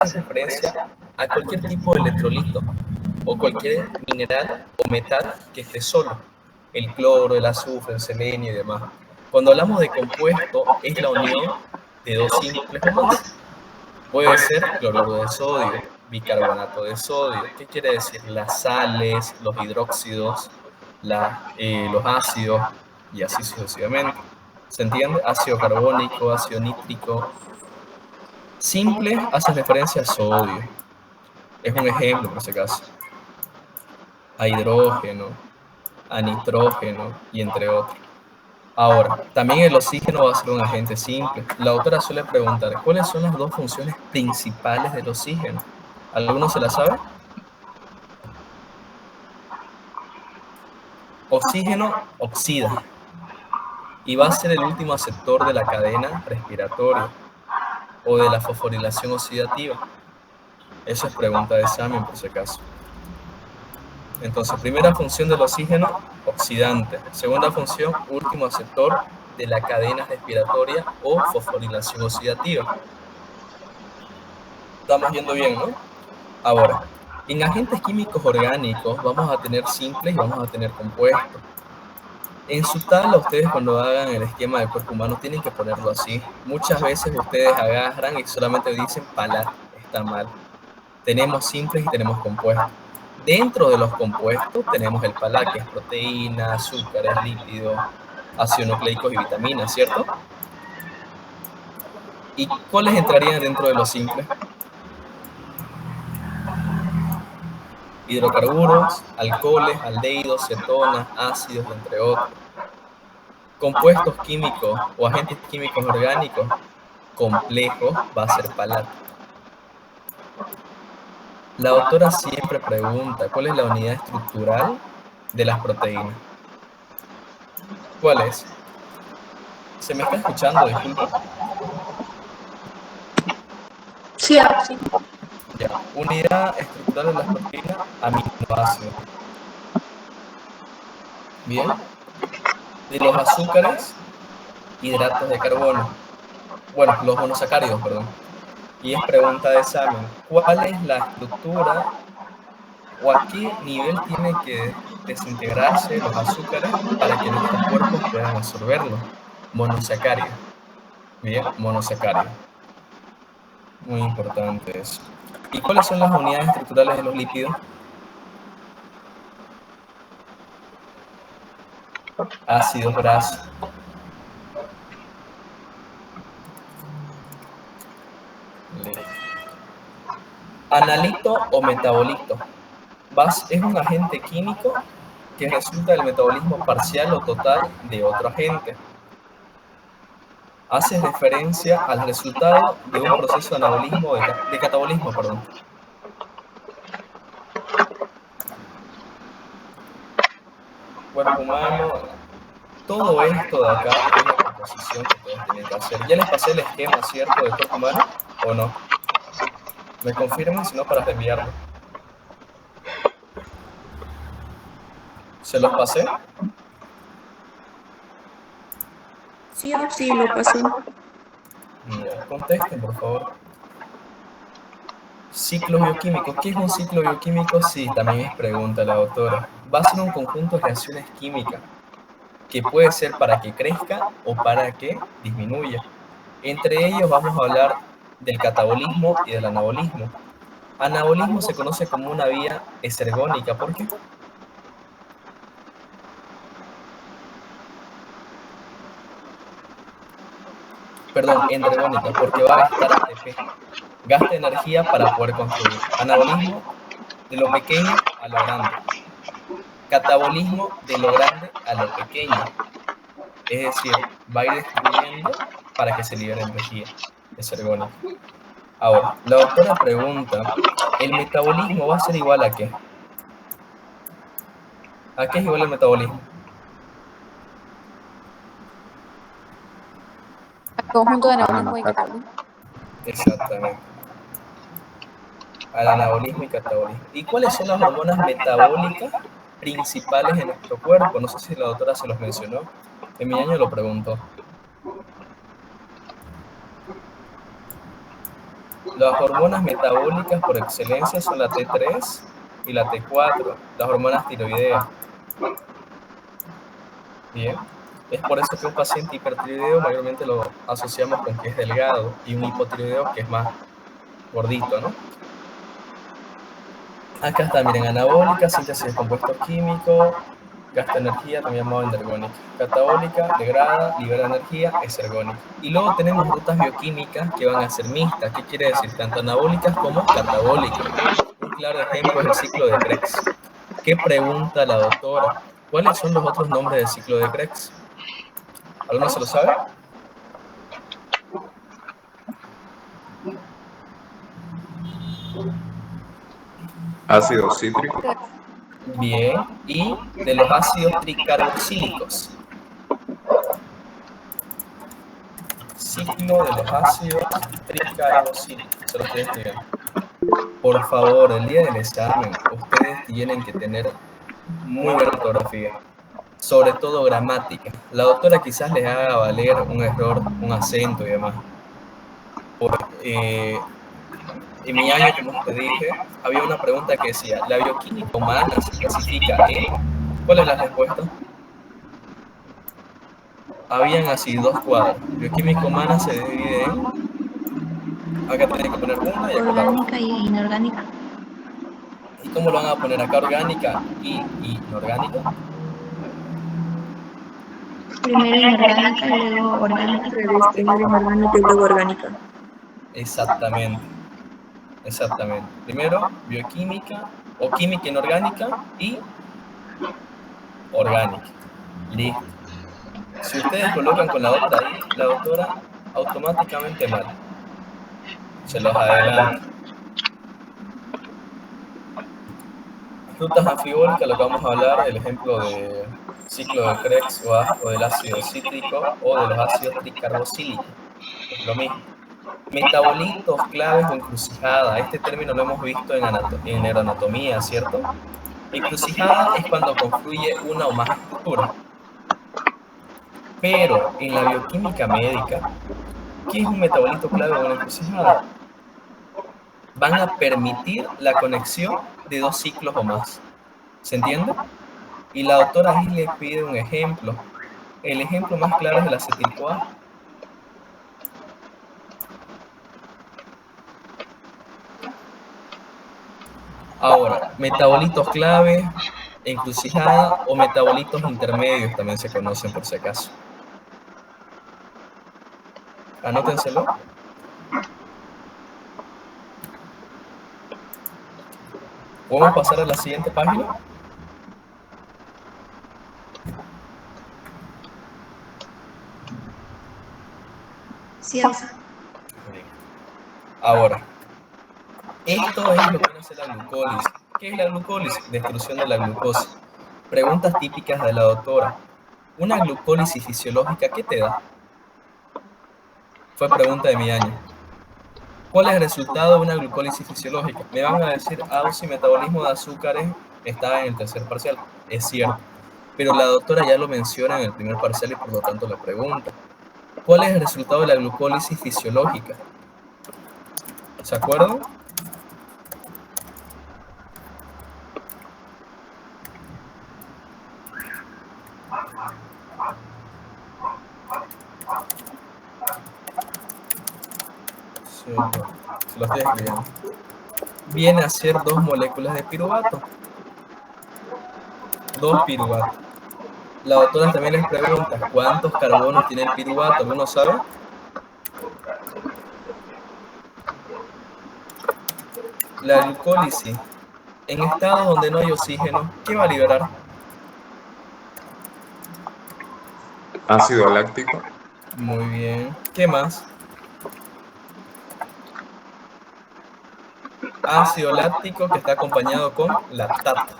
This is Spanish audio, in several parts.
hace referencia a cualquier tipo de electrolito o cualquier mineral o metal que esté solo, el cloro, el azufre, el selenio y demás. Cuando hablamos de compuesto, es la unión de dos simples o más. Puede ser cloruro de sodio, bicarbonato de sodio. ¿Qué quiere decir? Las sales, los hidróxidos, los ácidos y así sucesivamente. ¿Se entiende? Ácido carbónico, ácido nítrico. Simple hace referencia a sodio. Es un ejemplo, por si acaso. A hidrógeno, a nitrógeno y entre otros. Ahora, también el oxígeno va a ser un agente simple. La autora suele preguntar, ¿cuáles son las dos funciones principales del oxígeno? ¿Alguno se la sabe? Oxígeno oxida y va a ser el último aceptor de la cadena respiratoria o de la fosforilación oxidativa. Eso es pregunta de examen, por si acaso. Entonces, primera función del oxígeno, oxidante. Segunda función, último aceptor de la cadena respiratoria o fosforilación oxidativa. Estamos yendo bien, ¿no? Ahora, en agentes químicos orgánicos vamos a tener simples y vamos a tener compuestos. En su tabla, ustedes cuando hagan el esquema del cuerpo humano tienen que ponerlo así. Muchas veces ustedes agarran y solamente dicen palat, está mal. Tenemos simples y tenemos compuestos. Dentro de los compuestos tenemos el palat, que es proteína, azúcares, lípidos, ácidos nucleicos y vitaminas, ¿cierto? ¿Y cuáles entrarían dentro de los simples? Hidrocarburos, alcoholes, aldehídos, cetonas, ácidos, entre otros. Compuestos químicos o agentes químicos orgánicos complejos va a ser palat. La autora siempre pregunta, ¿cuál es la unidad estructural de las proteínas? ¿Cuál es? ¿Se me está escuchando? Disculpa. Sí, sí. Ya. Unidad estructural de las proteínas, aminoácidos. Bien. De los azúcares, hidratos de carbono. Bueno, los monosacáridos, perdón. Y es pregunta de examen. ¿Cuál es la estructura o a qué nivel tienen que desintegrarse los azúcares para que nuestros cuerpos puedan absorberlos? Monosacáridos. Bien, monosacáridos. Muy importante eso. ¿Y cuáles son las unidades estructurales de los lípidos? Ácidos grasos. Analito o metabolito. Es un agente químico que resulta del metabolismo parcial o total de otro agente. Hace referencia al resultado de un proceso de anabolismo, de catabolismo, perdón. Cuerpo humano, todo esto de acá es la composición que ustedes tienen que hacer. Ya les pasé el esquema, ¿cierto?, del cuerpo humano, ¿o no? Me confirman, si no, para reenviarlo. ¿Se los pasé? Sí, sí, lo pasó. Contesten, por favor. Ciclo bioquímico. ¿Qué es un ciclo bioquímico? Sí, también es pregunta la autora. Va a ser un conjunto de reacciones químicas que puede ser para que crezca o para que disminuya. Entre ellos vamos a hablar del catabolismo y del anabolismo. Anabolismo se conoce como una vía exergónica. ¿Por qué? Perdón, endergónica, porque va a gastar ATP. Gasta energía para poder construir. Anabolismo, de lo pequeño a lo grande. Catabolismo, de lo grande a lo pequeño. Es decir, va a ir destruyendo para que se libere energía. Es ergónico. Ahora, la doctora pregunta, ¿el metabolismo va a ser igual a qué? ¿A qué es igual el metabolismo? Al conjunto de anabolismo y catabolismo. Exactamente. Al anabolismo y catabolismo. ¿Y cuáles son las hormonas metabólicas principales en nuestro cuerpo? No sé si la doctora se los mencionó. En mi año lo preguntó. Las hormonas metabólicas por excelencia son la T3 y la T4, las hormonas tiroideas. Bien. Es por eso que un paciente hipertiroideo mayormente lo asociamos con que es delgado y un hipotiroideo que es más gordito, ¿no? Acá está, miren, anabólica, síntesis de compuestos químicos, gasta energía, también llamado energónica. Catabólica, degrada, libera energía, es ergónica. Y luego tenemos rutas bioquímicas que van a ser mixtas. ¿Qué quiere decir? Tanto anabólicas como catabólicas. Un claro ejemplo es el ciclo de Krebs. ¿Qué pregunta la doctora? ¿Cuáles son los otros nombres del ciclo de Krebs? ¿Alguno se lo sabe? Ácido cítrico. Bien. Y de los ácidos tricarboxílicos. Ciclo de los ácidos tricarboxílicos. Se lo estoy escribiendo. Por favor, el día del examen, ustedes tienen que tener muy buena ortografía. Sobre todo gramática. La doctora quizás les haga valer un error, un acento y demás. En mi año, como te dije, había una pregunta que decía, ¿la bioquímica humana se clasifica en? ¿Cuál es la respuesta? Habían así dos cuadros. Bioquímica humana se divide en... Acá tienen que poner una y acá la otra. Orgánica y inorgánica. ¿Y cómo lo van a poner acá? Orgánica y inorgánica. Primero inorgánica y luego orgánica. Primero inorgánica y luego orgánica. Exactamente. Exactamente. Primero, bioquímica o química inorgánica y orgánica. Listo. Si ustedes colocan con la otra ahí, la doctora automáticamente mal. Se los adelanto. Rutas anfibólicas, lo que vamos a hablar, el ejemplo de ciclo de Krebs o del ácido cítrico o de los ácidos tricarboxílicos. Es lo mismo. Metabolitos claves o encrucijada. Este término lo hemos visto en neuroanatomía, ¿cierto? Encrucijada es cuando confluye una o más estructuras. Pero en la bioquímica médica, ¿qué es un metabolito clave o una encrucijada? Van a permitir la conexión de dos ciclos o más. ¿Se entiende? Y la doctora ahí le pide un ejemplo. El ejemplo más claro es el acetil-CoA. Ahora, metabolitos clave, encrucijada o metabolitos intermedios también se conocen por si acaso. Anótenselo. ¿Podemos pasar a la siguiente página? Sí, Ahora, esto es lo que hace la glucólisis. ¿Qué es la glucólisis? Destrucción de la glucosa. Preguntas típicas de la doctora. ¿Una glucólisis fisiológica qué te da? Fue pregunta de mi año. ¿Cuál es el resultado de una glucólisis fisiológica? Me van a decir, si metabolismo de azúcares está en el tercer parcial. Es cierto. Pero la doctora ya lo menciona en el primer parcial y por lo tanto la pregunta. ¿Cuál es el resultado de la glucólisis fisiológica? ¿Se acuerdan? Sí, se lo estoy escribiendo. Viene a ser 2 moléculas de piruvato. 2 piruvatos. La doctora también les pregunta, ¿cuántos carbonos tiene el piruvato? ¿Alguno sabe? La glucólisis, en estados donde no hay oxígeno, ¿qué va a liberar? Ácido láctico. Muy bien. ¿Qué más? Ácido láctico que está acompañado con lactato.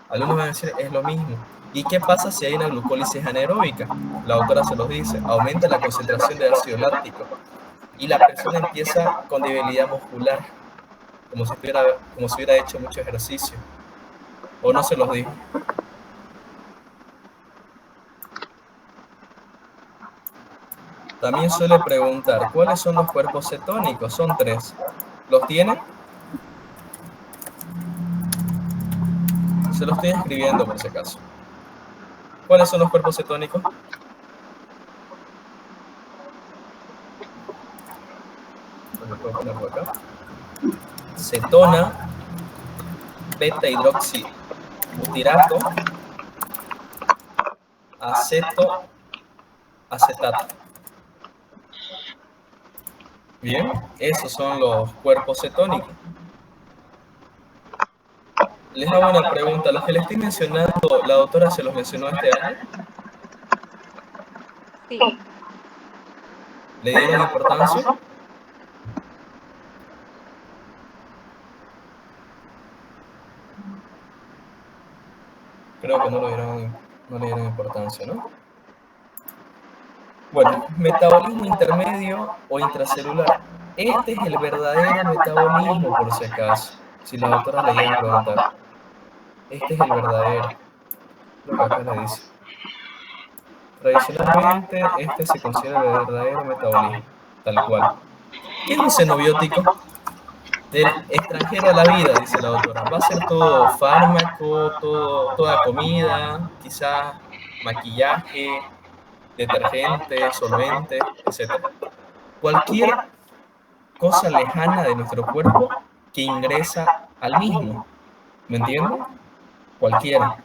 Algunos van a decir, es lo mismo. ¿Y qué pasa si hay una glucólisis anaeróbica? La doctora se los dice, aumenta la concentración de ácido láctico y la persona empieza con debilidad muscular, como si hubiera hecho mucho ejercicio. ¿O no se los dijo? También suele preguntar, ¿cuáles son los cuerpos cetónicos? Son 3. ¿Los tiene? Se los estoy escribiendo por si acaso. ¿Cuáles son los cuerpos cetónicos? Lo puedo poner por acá. Cetona, beta hidroxibutirato, aceto, acetato. Bien, esos son los cuerpos cetónicos. Les hago una pregunta. Los que les estoy mencionando, ¿la doctora se los mencionó este año? Sí. ¿Le dieron importancia? Creo que no le dieron importancia, ¿no? Bueno, metabolismo intermedio o intracelular. Este es el verdadero metabolismo, por si acaso. Si la doctora le llega a preguntar. Este es el verdadero. Lo que acá le dice. Tradicionalmente, este se considera el verdadero metabolismo, tal cual. ¿Qué es un xenobiótico? Del extranjero a la vida, dice la doctora. Va a ser todo fármaco, toda comida, quizás maquillaje, detergente, solvente, etc. Cualquier cosa lejana de nuestro cuerpo que ingresa al mismo. ¿Me entienden? Cualquiera.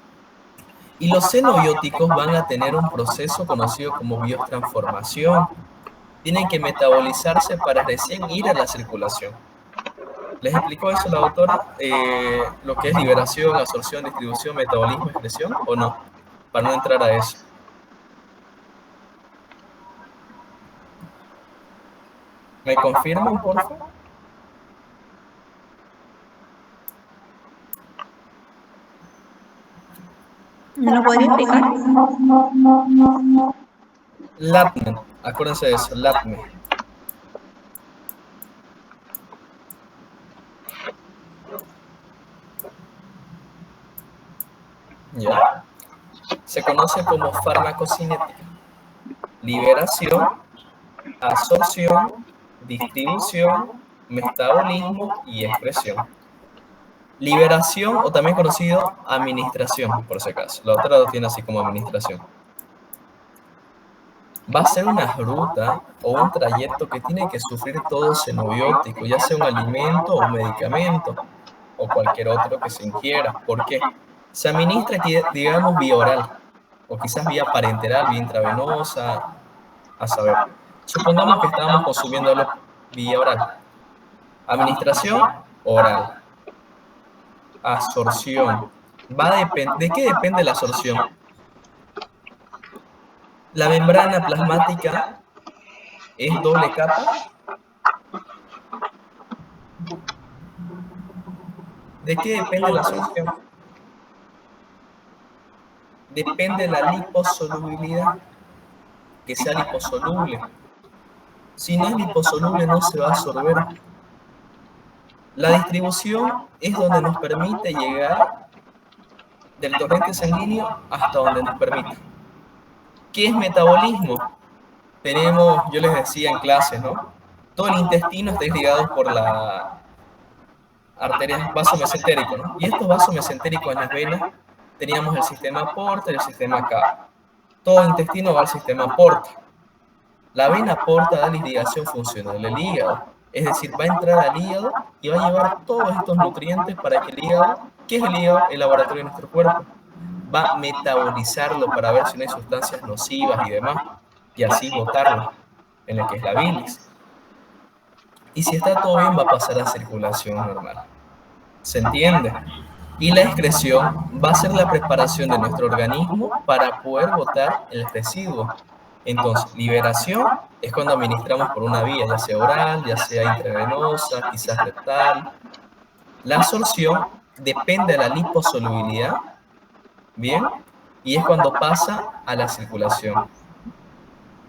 Y los xenobióticos van a tener un proceso conocido como biotransformación. Tienen que metabolizarse para recién ir a la circulación. ¿Les explicó eso la doctora? Lo que es liberación, absorción, distribución, metabolismo, excreción, ¿o no? Para no entrar a eso. ¿Me confirman, por favor? ¿Me lo podría explicar? LATME, acuérdense de eso, LATME. ¿Ya? Se conoce como farmacocinética. Liberación, absorción, distribución, metabolismo y excreción. Liberación, o también conocido administración, por si acaso. La otra lo tiene así como administración. Va a ser una ruta o un trayecto que tiene que sufrir todo xenobiótico, ya sea un alimento o un medicamento, o cualquier otro que se ingiera. ¿Por qué? Se administra, digamos, vía oral, o quizás vía parenteral, vía intravenosa, a saber. Supongamos que estábamos consumiéndolo vía oral. Administración oral. Absorción. ¿De qué depende la absorción? La membrana plasmática es doble capa. ¿De qué depende la absorción? Depende de la liposolubilidad, que sea liposoluble. Si no es liposoluble, no se va a absorber. La distribución es donde nos permite llegar del torrente sanguíneo hasta donde nos permite. ¿Qué es metabolismo? Tenemos, yo les decía en clases, ¿no? Todo el intestino está irrigado por la arteria, vaso mesentérico, ¿no? Y estos vasos mesentéricos en las venas teníamos el sistema Porter y el sistema cava. Todo el intestino va al sistema Porter. La vena porta da la irrigación funcional del hígado. Es decir, va a entrar al hígado y va a llevar todos estos nutrientes para que el hígado, ¿qué es el hígado? El laboratorio de nuestro cuerpo. Va a metabolizarlo para ver si no hay sustancias nocivas y demás, y así botarlo en lo que es la bilis. Y si está todo bien, va a pasar a circulación normal. ¿Se entiende? Y la excreción va a ser la preparación de nuestro organismo para poder botar el residuo. Entonces, liberación es cuando administramos por una vía, ya sea oral, ya sea intravenosa, quizás rectal. La absorción depende de la liposolubilidad, ¿bien? Y es cuando pasa a la circulación.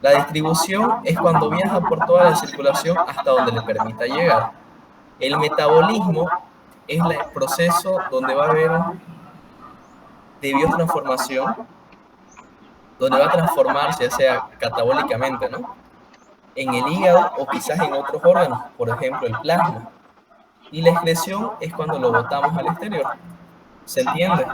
La distribución es cuando viaja por toda la circulación hasta donde le permita llegar. El metabolismo es el proceso donde va a haber de biotransformación, donde va a transformarse, ya sea catabólicamente, ¿no? en el hígado o quizás en otros órganos, por ejemplo el plasma. Y la excreción es cuando lo botamos al exterior. ¿Se entiende?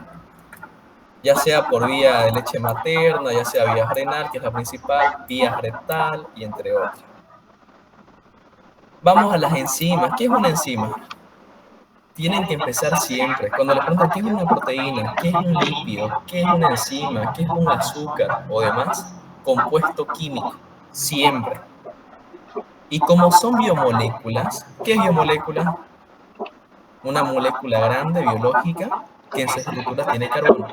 Ya sea por vía de leche materna, ya sea vía renal, que es la principal, vía rectal y entre otras. Vamos a las enzimas. ¿Qué es una enzima? Tienen que empezar siempre. Cuando les preguntan qué es una proteína, qué es un lípido, qué es una enzima, qué es un azúcar o demás, compuesto químico, siempre. Y como son biomoléculas, ¿qué es biomolécula? Una molécula grande, biológica, que en su estructura tiene carbono.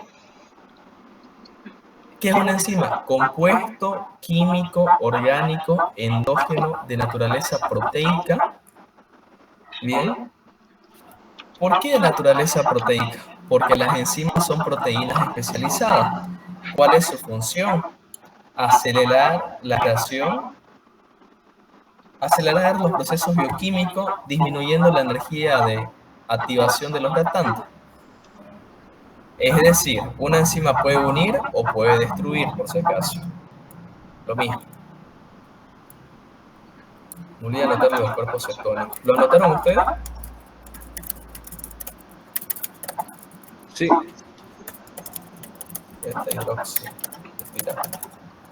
¿Qué es una enzima? Compuesto químico, orgánico, endógeno, de naturaleza proteica. Bien. ¿Por qué de naturaleza proteica? Porque las enzimas son proteínas especializadas. ¿Cuál es su función? Acelerar la reacción, acelerar los procesos bioquímicos, disminuyendo la energía de activación de los reactantes. Es decir, una enzima puede unir o puede destruir, por si acaso. Lo mismo. No olviden anotar los cuerpos cetónicos. ¿Lo anotaron ustedes? Sí. Esta hidroxi.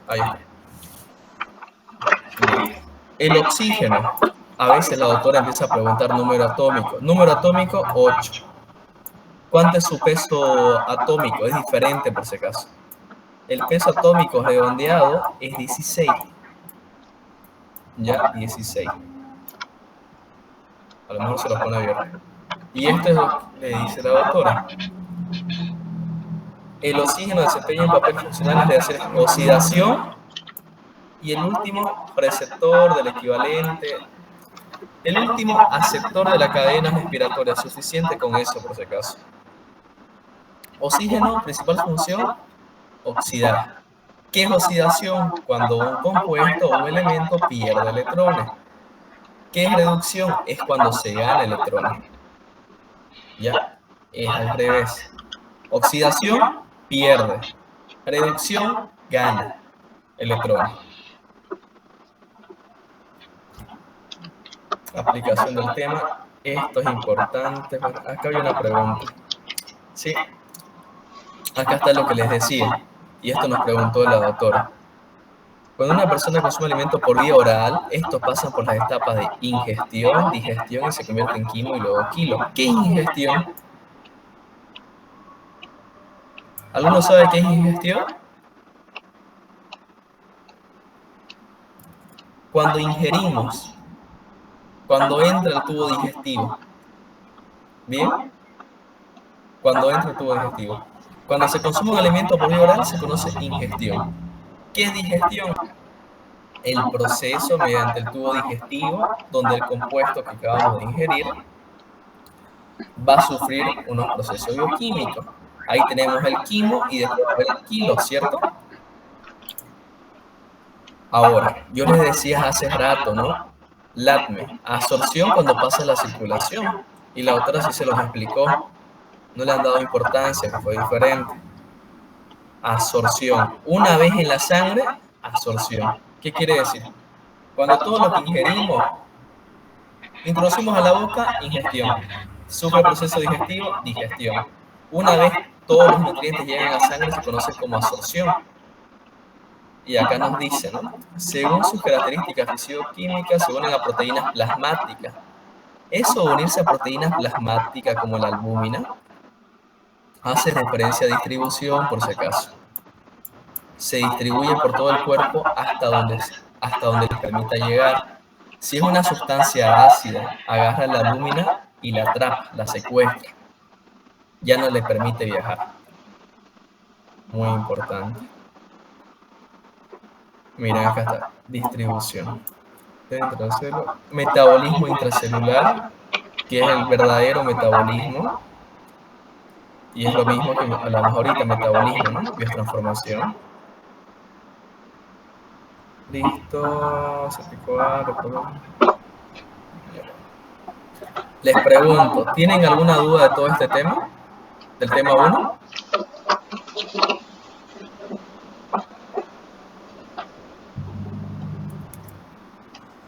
Ahí está. El oxígeno. A veces la doctora empieza a preguntar número atómico. Número atómico, 8. ¿Cuánto es su peso atómico? Es diferente por si acaso. El peso atómico redondeado es 16. Ya, 16. A lo mejor se lo pone abierto. Y esto es lo que le dice la doctora. El oxígeno desempeña un papel funcional de hacer oxidación. Y el último receptor del equivalente. El último aceptor de la cadena respiratoria. Suficiente con eso por si acaso. Oxígeno, principal función, oxidar. ¿Qué es oxidación? Cuando un compuesto o un elemento pierde electrones. ¿Qué es reducción? Es cuando se gana electrones. ¿Ya? Es al revés. Oxidación, pierde. Reducción, gana electrones. Aplicación del tema. Esto es importante. Acá hay una pregunta. Sí. Acá está lo que les decía. Y esto nos preguntó la doctora. Cuando una persona consume alimento por vía oral, estos pasan por las etapas de ingestión, digestión y se convierte en quimo y luego kilo. ¿Qué es ingestión? ¿Alguno sabe qué es ingestión? Cuando ingerimos, cuando entra el tubo digestivo. ¿Bien? Cuando entra el tubo digestivo. Cuando se consume un alimento por vía oral se conoce ingestión. ¿Qué es digestión? El proceso mediante el tubo digestivo donde el compuesto que acabamos de ingerir va a sufrir unos procesos bioquímicos. Ahí tenemos el quimo y después el kilo, ¿cierto? Ahora, yo les decía hace rato, ¿no? LATME, absorción cuando pasa la circulación. Y la otra sí se los explicó. No le han dado importancia, que fue diferente. Absorción. Una vez en la sangre, absorción. ¿Qué quiere decir? Cuando todo lo que ingerimos, introducimos a la boca, ingestión. Sufre el proceso digestivo, digestión. Una vez todos los nutrientes llegan a la sangre, se conoce como absorción. Y acá nos dice, ¿no? Según sus características fisicoquímicas, se unen a proteínas plasmáticas. Eso, unirse a proteínas plasmáticas como la albúmina, hace referencia a distribución, por si acaso. Se distribuye por todo el cuerpo hasta donde les permita llegar. Si es una sustancia ácida, agarra la albúmina y la atrapa, la secuestra. Ya no le permite viajar. Muy importante. Miren, acá está. Distribución. Metabolismo intracelular, que es el verdadero metabolismo. Y es lo mismo que hablamos ahorita, metabolismo, ¿no? Biotransformación. Listo. Les pregunto, ¿tienen alguna duda de todo este tema? ¿Del tema 1?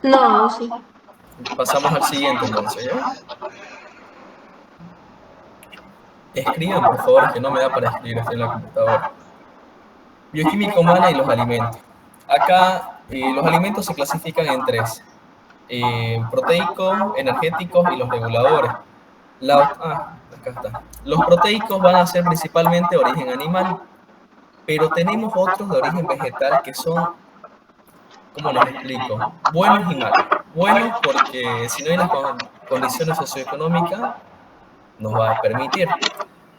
No, sí. Pasamos al siguiente entonces, ¿ya? Escriban, por favor, que no me da para escribir, estoy en la computadora. Bioquímica humana y los alimentos. Acá los alimentos se clasifican en tres. Proteicos, energéticos y los reguladores. Acá está. Los proteicos van a ser principalmente de origen animal, pero tenemos otros de origen vegetal que son, ¿cómo les explico? Buenos y malos. Buenos porque si no hay las condiciones socioeconómicas, nos va a permitir.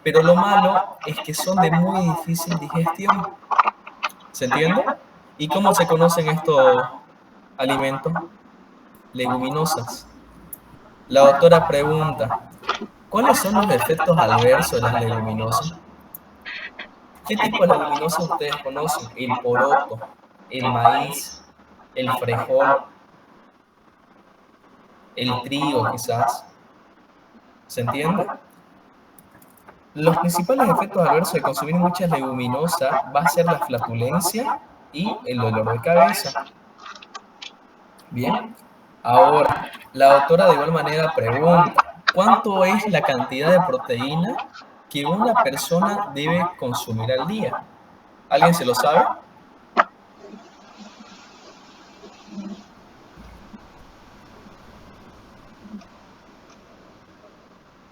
Pero lo malo es que son de muy difícil digestión. ¿Se entiende? ¿Y cómo se conocen estos alimentos? Leguminosas. La doctora pregunta, ¿cuáles son los efectos adversos de las leguminosas? ¿Qué tipo de leguminosa ustedes conocen? El poroto, el maíz, el frijol, el trigo quizás. ¿Se entiende? Los principales efectos adversos de consumir muchas leguminosas va a ser la flatulencia y el dolor de cabeza. Bien. Ahora, la doctora de igual manera pregunta, ¿cuánto es la cantidad de proteína que una persona debe consumir al día? ¿Alguien se lo sabe?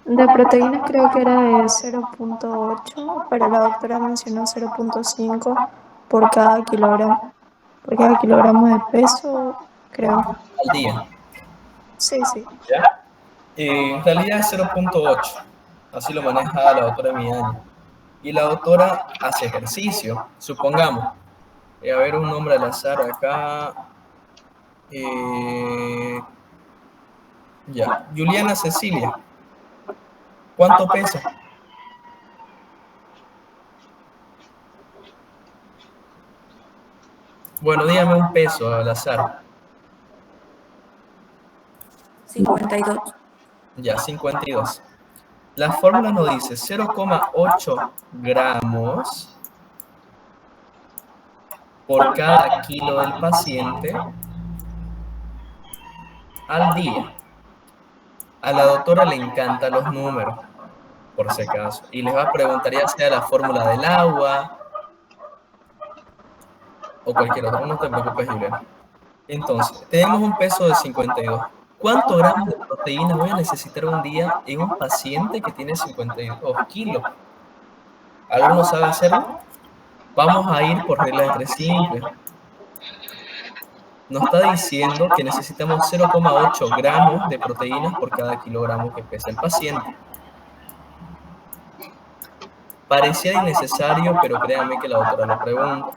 De proteínas creo que era de 0,8, pero la doctora mencionó 0,5 por cada kilogramo de peso, creo. Al día. Sí, sí. ¿Ya? En realidad es 0,8. Así lo maneja la doctora Millán. Y la doctora hace ejercicio, supongamos. A ver, un nombre al azar acá. Ya, Juliana Cecilia. ¿Cuánto pesa? Bueno, dígame un peso al azar. 52. Ya, 52. La fórmula nos dice 0,8 gramos por cada kilo del paciente al día. A la doctora le encantan los números, por si acaso, y les va a preguntar ya sea la fórmula del agua o cualquier otra. No te preocupes, Juliana. Entonces, tenemos un peso de 52. ¿Cuántos gramos de proteína voy a necesitar un día en un paciente que tiene 52 kilos? ¿Alguno sabe hacerlo? Vamos a ir por regla de tres simple. Nos está diciendo que necesitamos 0,8 gramos de proteínas por cada kilogramo que pesa el paciente. Parecía innecesario, pero créanme que la doctora lo pregunta.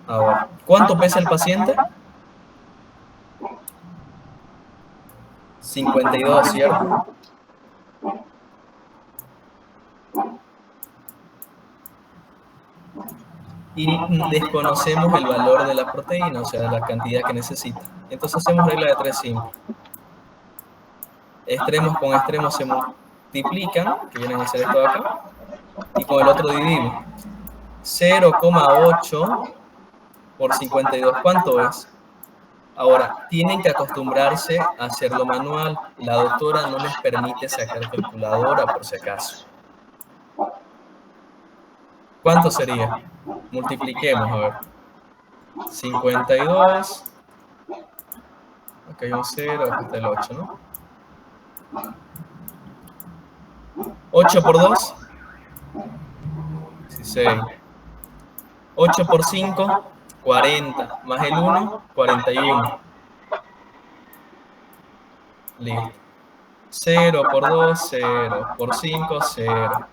Ahora, ¿cuánto pesa el paciente? 52, ¿cierto? Y desconocemos el valor de la proteína, o sea, de la cantidad que necesita. Entonces hacemos regla de tres simple. Extremos con extremos se multiplican, que vienen a ser esto de acá, y con el otro dividimos. 0,8 por 52, ¿cuánto es? Ahora, tienen que acostumbrarse a hacerlo manual. La doctora no les permite sacar calculadora por si acaso. ¿Cuánto sería? Multipliquemos, a ver. 52. Acá hay un 0, acá está el 8, ¿no? 8 por 2, 16. 8 por 5, 40. Más el 1, 41. Listo. 0 por 2, 0. Por 5, 0.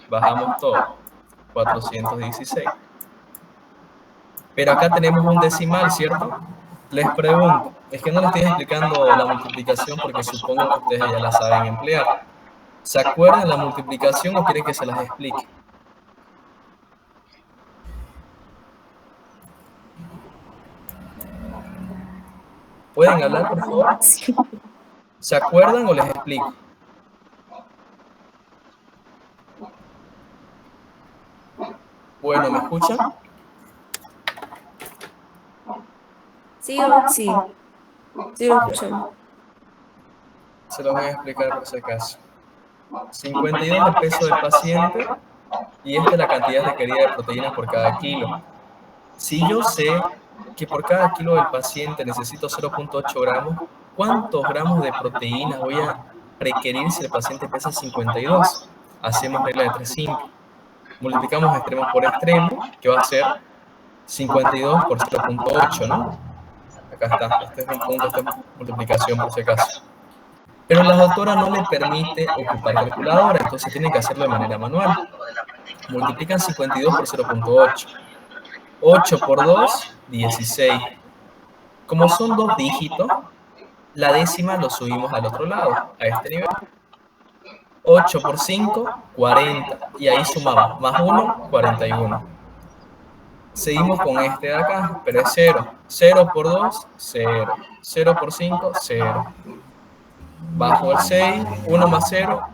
Bajamos todo. 416. Pero acá tenemos un decimal, ¿cierto? Les pregunto, es que no les estoy explicando la multiplicación porque supongo que ustedes ya la saben emplear. ¿Se acuerdan la multiplicación o quieren que se las explique? ¿Pueden hablar, por favor? Sí. ¿Se acuerdan o les explico? Bueno, ¿me escuchan? Sí, Oxy. Sí, lo escucho. Se los voy a explicar por si acaso. 52 el peso del paciente y esta es la cantidad requerida de proteínas por cada kilo. Si yo sé que por cada kilo del paciente necesito 0,8 gramos, ¿cuántos gramos de proteínas voy a requerir si el paciente pesa 52? Hacemos regla de 3 simple. Multiplicamos extremo por extremo, que va a ser 52 por 0,8, ¿no? Acá está, este es un punto, esta es multiplicación por si acaso. Pero la doctora no le permite ocupar calculadora, entonces tienen que hacerlo de manera manual. Multiplican 52 por 0,8. 8 por 2, 16. Como son dos dígitos, la décima lo subimos al otro lado, a este nivel. 8 por 5, 40. Y ahí sumamos, más 1, 41. Seguimos con este de acá, pero es 0. 0 por 2, 0. 0 por 5, 0. Bajo el 6, 1 más 0,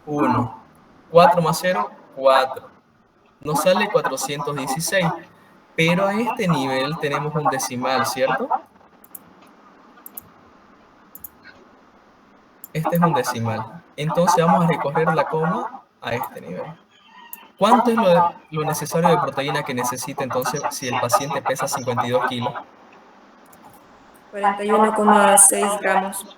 1. 4 más 0, 4. Nos sale 416. Pero a este nivel tenemos un decimal, ¿cierto? Este es un decimal. Entonces vamos a recorrer la coma a este nivel. ¿Cuánto es lo necesario de proteína que necesita entonces si el paciente pesa 52 kilos? 41,6 gramos.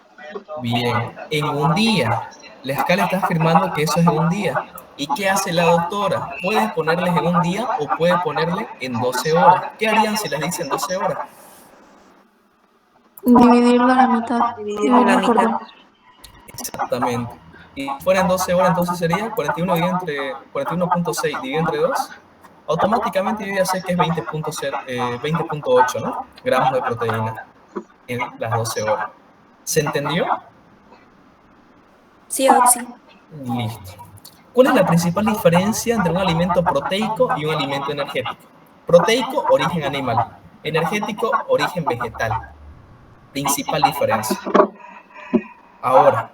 Bien, en un día. La escala está afirmando que eso es en un día. ¿Y qué hace la doctora? Puede ponerles en un día o puede ponerle en 12 horas. ¿Qué harían si les dicen 12 horas? Dividirlo a la mitad. Dividirlo a la Dividirlo por mitad. 2. Exactamente. Y fueran 12 horas, entonces sería 41 dividido entre 41.6 dividido entre 2. Automáticamente yo ya sé que es 20.8, ¿no? Gramos de proteína en las 12 horas. ¿Se entendió? Sí, Oxy. Listo. ¿Cuál es la principal diferencia entre un alimento proteico y un alimento energético? Proteico, origen animal. Energético, origen vegetal. Principal diferencia. Ahora,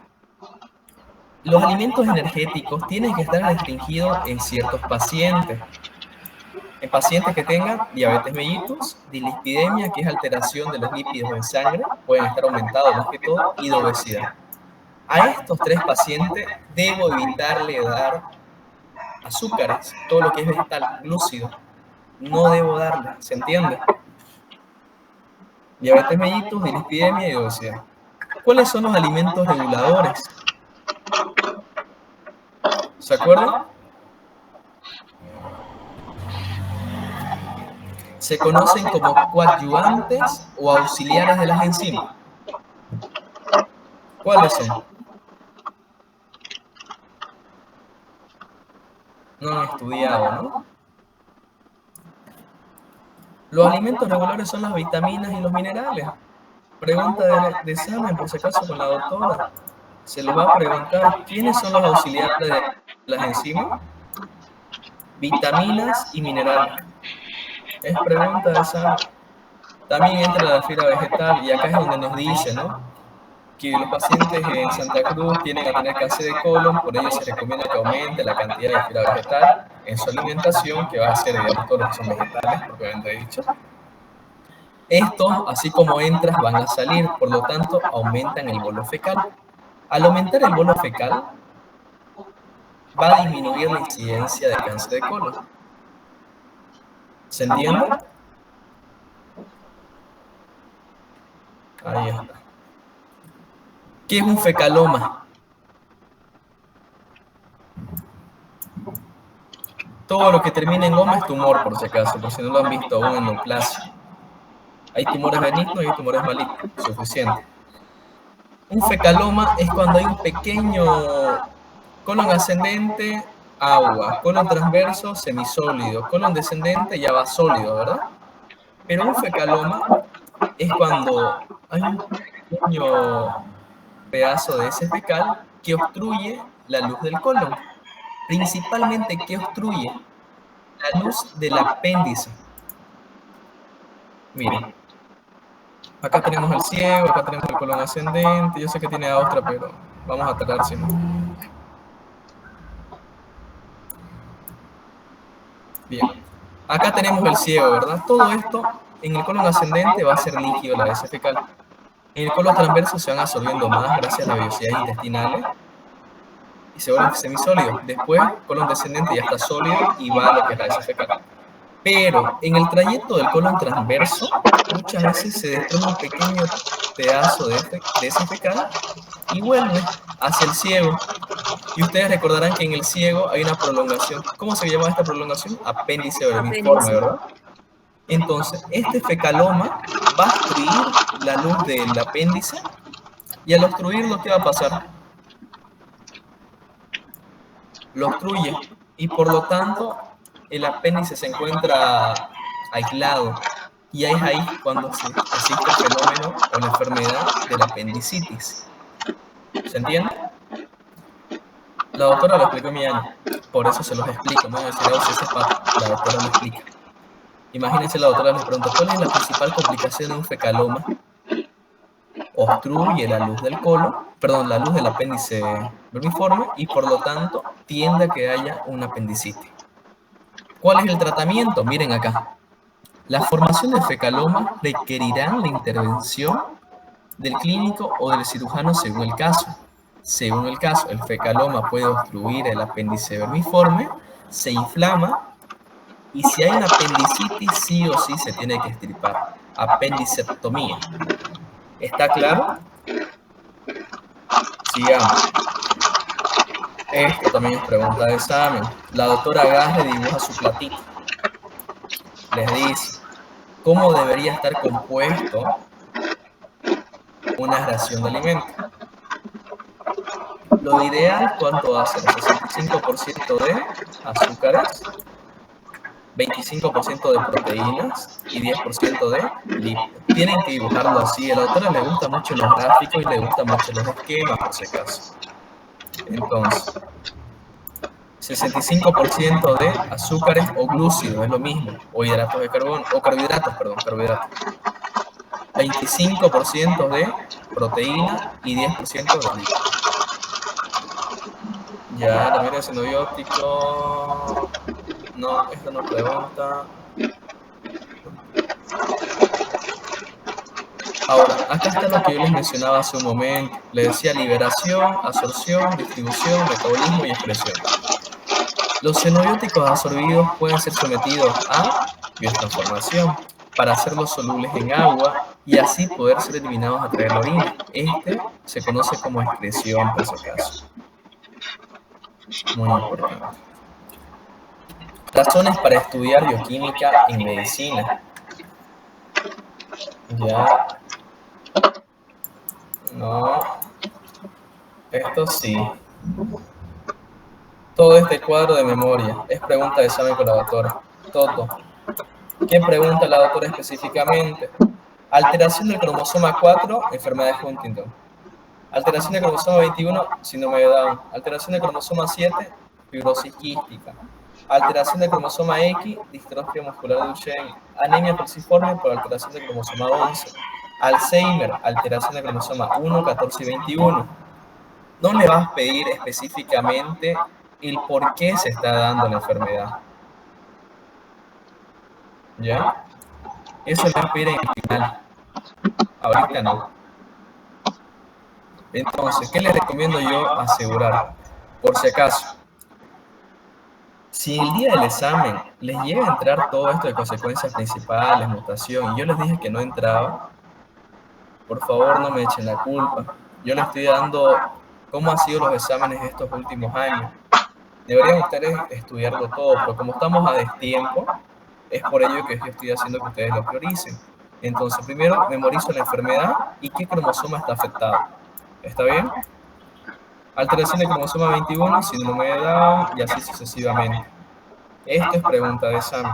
los alimentos energéticos tienen que estar restringidos en ciertos pacientes. En pacientes que tengan diabetes mellitus, dislipidemia, que es alteración de los lípidos en sangre, pueden estar aumentados más que todo, y de obesidad. A estos tres pacientes debo evitarle dar azúcares, todo lo que es vegetal, glúcido. No debo darle, ¿se entiende? Diabetes mellitus, dislipidemia y obesidad. ¿Cuáles son los alimentos reguladores? ¿Se acuerdan? Se conocen como coadyuvantes o auxiliares de las enzimas. ¿Cuáles son? No han estudiado, ¿no? Los alimentos regulares son las vitaminas y los minerales. Pregunta de examen, por si acaso, con la doctora. Se les va a preguntar, ¿quiénes son los auxiliares de las enzimas? Vitaminas y minerales. Es pregunta de examen. También entra la fibra vegetal, y acá es donde nos dice, ¿no?, que los pacientes en Santa Cruz tienen a tener cáncer de colon, por ello se recomienda que aumente la cantidad de fibra vegetal en su alimentación, que va a ser, digamos, todos los que son vegetales, propiamente dicho. Estos, así como entras, van a salir, por lo tanto, aumentan el bolo fecal. Al aumentar el bolo fecal, va a disminuir la incidencia de cáncer de colon. ¿Se entiende? Ahí está. ¿Qué es un fecaloma? Todo lo que termina en goma es tumor, por si acaso, por si no lo han visto aún en neoplasia. Hay tumores benignos y hay tumores malignos, suficiente. Un fecaloma es cuando hay un pequeño colon ascendente, agua, colon transverso, semisólido, colon descendente, ya va sólido, ¿verdad? Pero un fecaloma es cuando hay un pequeño pedazo de ese fecal que obstruye la luz del colon. Principalmente, ¿qué obstruye? La luz del apéndice. Miren, acá tenemos el ciego, acá tenemos el colon ascendente. Yo sé que tiene otra, pero vamos a tratar si no. Bien, acá tenemos el ciego, ¿verdad? Todo esto En el colon ascendente va a ser líquido la heces fecal. En el colon transverso se van absorbiendo más gracias a las vellosidades intestinales y se vuelven semisólidos. Después, colon descendente ya está sólido y va a lo que es la heces fecal. Pero en el trayecto del colon transverso, muchas veces se desprende un pequeño pedazo de heces fecal y vuelve hacia el ciego. Y ustedes recordarán que en el ciego hay una prolongación. ¿Cómo se llama esta prolongación? Apéndice vermiforme, ¿verdad? Entonces, este fecaloma va a obstruir la luz del apéndice y al obstruirlo, ¿qué va a pasar? Lo obstruye y por lo tanto el apéndice se encuentra aislado y es ahí cuando existe el fenómeno o la enfermedad de la apendicitis. ¿Se entiende? La doctora lo explicó en mi año, por eso se los explico. Me van a decir, si ese es la doctora lo explica. Imagínense, la doctora les pregunta, ¿cuál es la principal complicación de un fecaloma? Obstruye la luz del colon, perdón, la luz del apéndice vermiforme y por lo tanto tiende a que haya una apendicitis. ¿Cuál es el tratamiento? Miren acá. La formación de fecaloma requerirá la intervención del clínico o del cirujano según el caso. Según el caso, el fecaloma puede obstruir el apéndice vermiforme, se inflama y si hay una apendicitis, sí o sí se tiene que extirpar. Apendicectomía. ¿Está claro? Sigamos. Esto también es pregunta de examen. La doctora Agarre dibuja su platito. Les dice, ¿cómo debería estar compuesto una ración de alimentos? Lo ideal, ¿cuánto va a ser? 65% de azúcares, 25% de proteínas y 10% de lípidos. Tienen que dibujarlo así. A la doctora le gustan mucho los gráficos y le gustan mucho los esquemas, por si acaso. Entonces, 65% de azúcares o glúcidos, es lo mismo, o hidratos de carbono, o carbohidratos, perdón, carbohidratos. 25% de proteína y 10% de lípidos. Ya, la mira de xenobiótico. No, esto no pregunta. Ahora, acá está lo que yo les mencionaba hace un momento. Les decía liberación, absorción, distribución, metabolismo y expresión. Los xenobióticos absorbidos pueden ser sometidos a biotransformación para hacerlos solubles en agua y así poder ser eliminados a través de la orina. Este se conoce como excreción, por si acaso. Muy importante. Razones para estudiar bioquímica en medicina. Ya. No. Esto sí. Todo este cuadro de memoria. Es pregunta de examen con la doctora. Todo. ¿Qué pregunta la doctora específicamente? Alteración del cromosoma 4, enfermedad de Huntington. Alteración del cromosoma 21, síndrome de Down. Alteración del cromosoma 7, fibrosis quística. Alteración del cromosoma X, distrofia muscular de Duchenne. Anemia falciforme por alteración del cromosoma 11. Alzheimer, alteración del cromosoma 1, 14 y 21. No le vas a pedir específicamente el por qué se está dando la enfermedad. ¿Ya? Eso le vas a pedir en el final. Ahorita no. Entonces, ¿qué les recomiendo yo asegurar? Por si acaso, si el día del examen les llega a entrar todo esto de consecuencias principales, mutación, y yo les dije que no entraba, por favor no me echen la culpa. Yo les estoy dando cómo han sido los exámenes estos últimos años. Deberían ustedes estudiarlo todo, pero como estamos a destiempo, es por ello que yo estoy haciendo que ustedes lo prioricen. Entonces, primero memorizo la enfermedad y qué cromosoma está afectado. ¿Está bien? Alteración de cromosoma 21, síndrome de Down y así sucesivamente. Esto es pregunta de examen.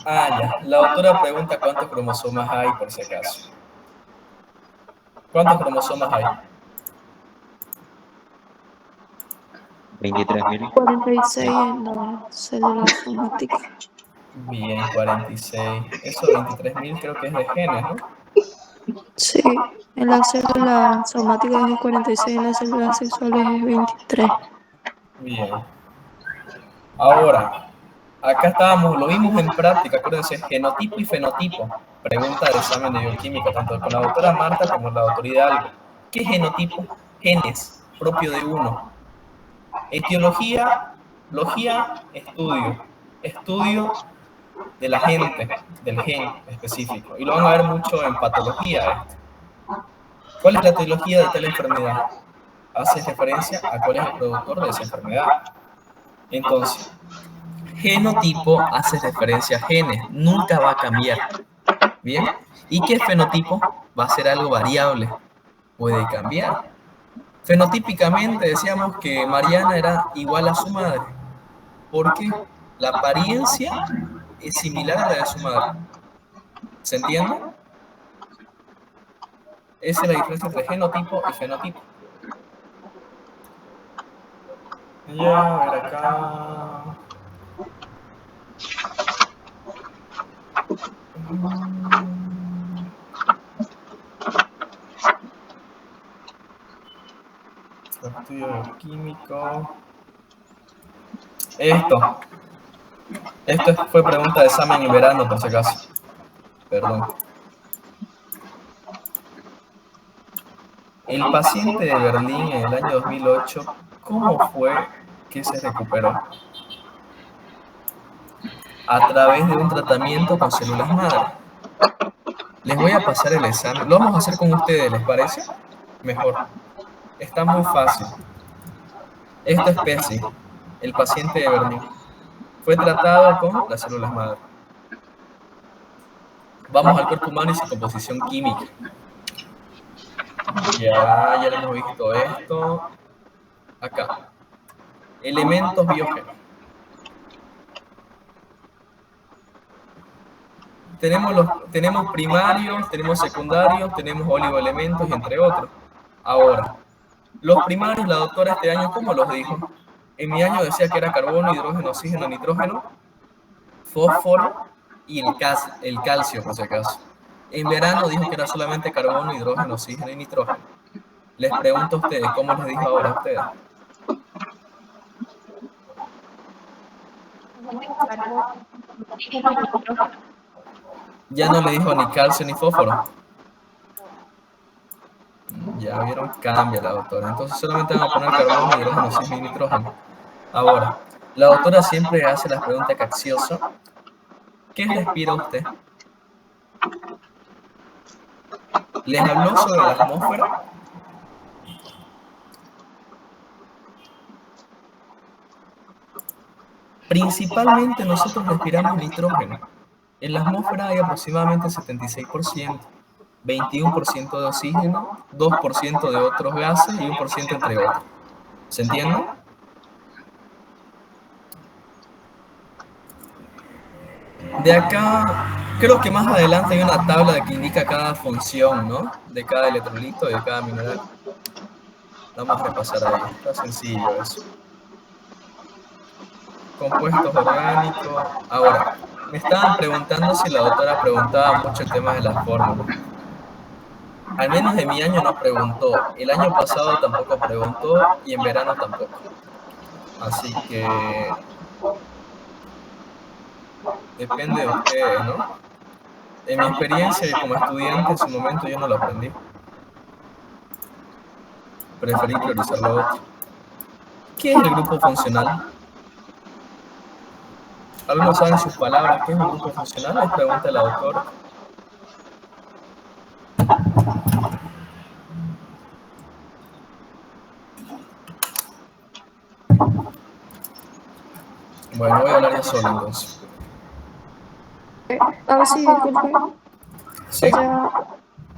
Ya. La doctora pregunta cuántos cromosomas hay, por si acaso. ¿Cuántos cromosomas hay? 23.000. 46 en la célula somática. Bien, 46. Eso 23.000 creo que es de genes, ¿no? Sí, en la célula somática es 46, en las células sexuales es 23. Bien. Ahora, Acá estábamos, lo vimos en práctica, acuérdense, genotipo y fenotipo. Pregunta de examen de bioquímica, tanto con la doctora Marta como la doctora Hidalgo. ¿Qué es genotipo? Genes, propio de uno. Etiología, logía, estudio de la gente, del gen específico. Y lo van a ver mucho en patología. ¿Cuál es la etiología de tal enfermedad? Hace referencia a cuál es el productor de esa enfermedad. Entonces, genotipo hace referencia a genes, nunca va a cambiar. ¿Bien? ¿Y qué fenotipo? Va a ser algo variable, puede cambiar. Fenotípicamente decíamos que Mariana era igual a su madre. ¿Por qué? La apariencia es similar a la de su madre. ¿Se entiende? Esa es la diferencia entre genotipo y fenotipo. Ya, a ver acá. Estudio químico. Esto fue pregunta de examen en verano, por si acaso. Perdón. El paciente de Berlín en el año 2008, ¿cómo fue que se recuperó? A través de un tratamiento con células madre. Les voy a pasar el examen. Lo vamos a hacer con ustedes, ¿les parece? Mejor. Está muy fácil. Esta especie, el paciente de Berlín, fue tratado con las células madre. Vamos al cuerpo humano y su composición química. Ya hemos visto esto. Acá. Elementos biogénicos. Tenemos primarios, tenemos secundarios, tenemos oligoelementos, entre otros. Ahora, los primarios, la doctora este año, ¿cómo los dijo? En mi año decía que era carbono, hidrógeno, oxígeno, nitrógeno, fósforo y el calcio, por si acaso. En verano dijo que era solamente carbono, hidrógeno, oxígeno y nitrógeno. Les pregunto a ustedes, ¿cómo les dijo ahora a ustedes? Ya no le dijo ni calcio ni fósforo. Ya vieron, cambia la doctora. Entonces solamente van a poner carbono, hidrógeno, oxígeno y nitrógeno. Ahora, la doctora siempre hace las preguntas capciosas. ¿Qué respira usted? ¿Les habló sobre la atmósfera? Principalmente nosotros respiramos nitrógeno. En la atmósfera hay aproximadamente 76%, 21% de oxígeno, 2% de otros gases y 1% entre otros. ¿Se entiende? De acá, creo que más adelante hay una tabla que indica cada función, ¿no? De cada electrolito y de cada mineral. Vamos a repasar ahí. Está sencillo eso. Compuestos orgánicos. Ahora, me estaban preguntando si la doctora preguntaba mucho el tema de las fórmulas. Al menos de mi año no preguntó. El año pasado tampoco preguntó y en verano tampoco. Así que depende de ustedes, ¿no? En mi experiencia como estudiante en su momento yo no lo aprendí. Preferí priorizar lo otro. ¿Qué es el grupo funcional? ¿Algunos saben sus palabras? ¿Qué es un grupo funcional? Les pregunta la doctora. Bueno, voy a hablar yo solo entonces. Sí, disculpe. ¿Sí? O sea,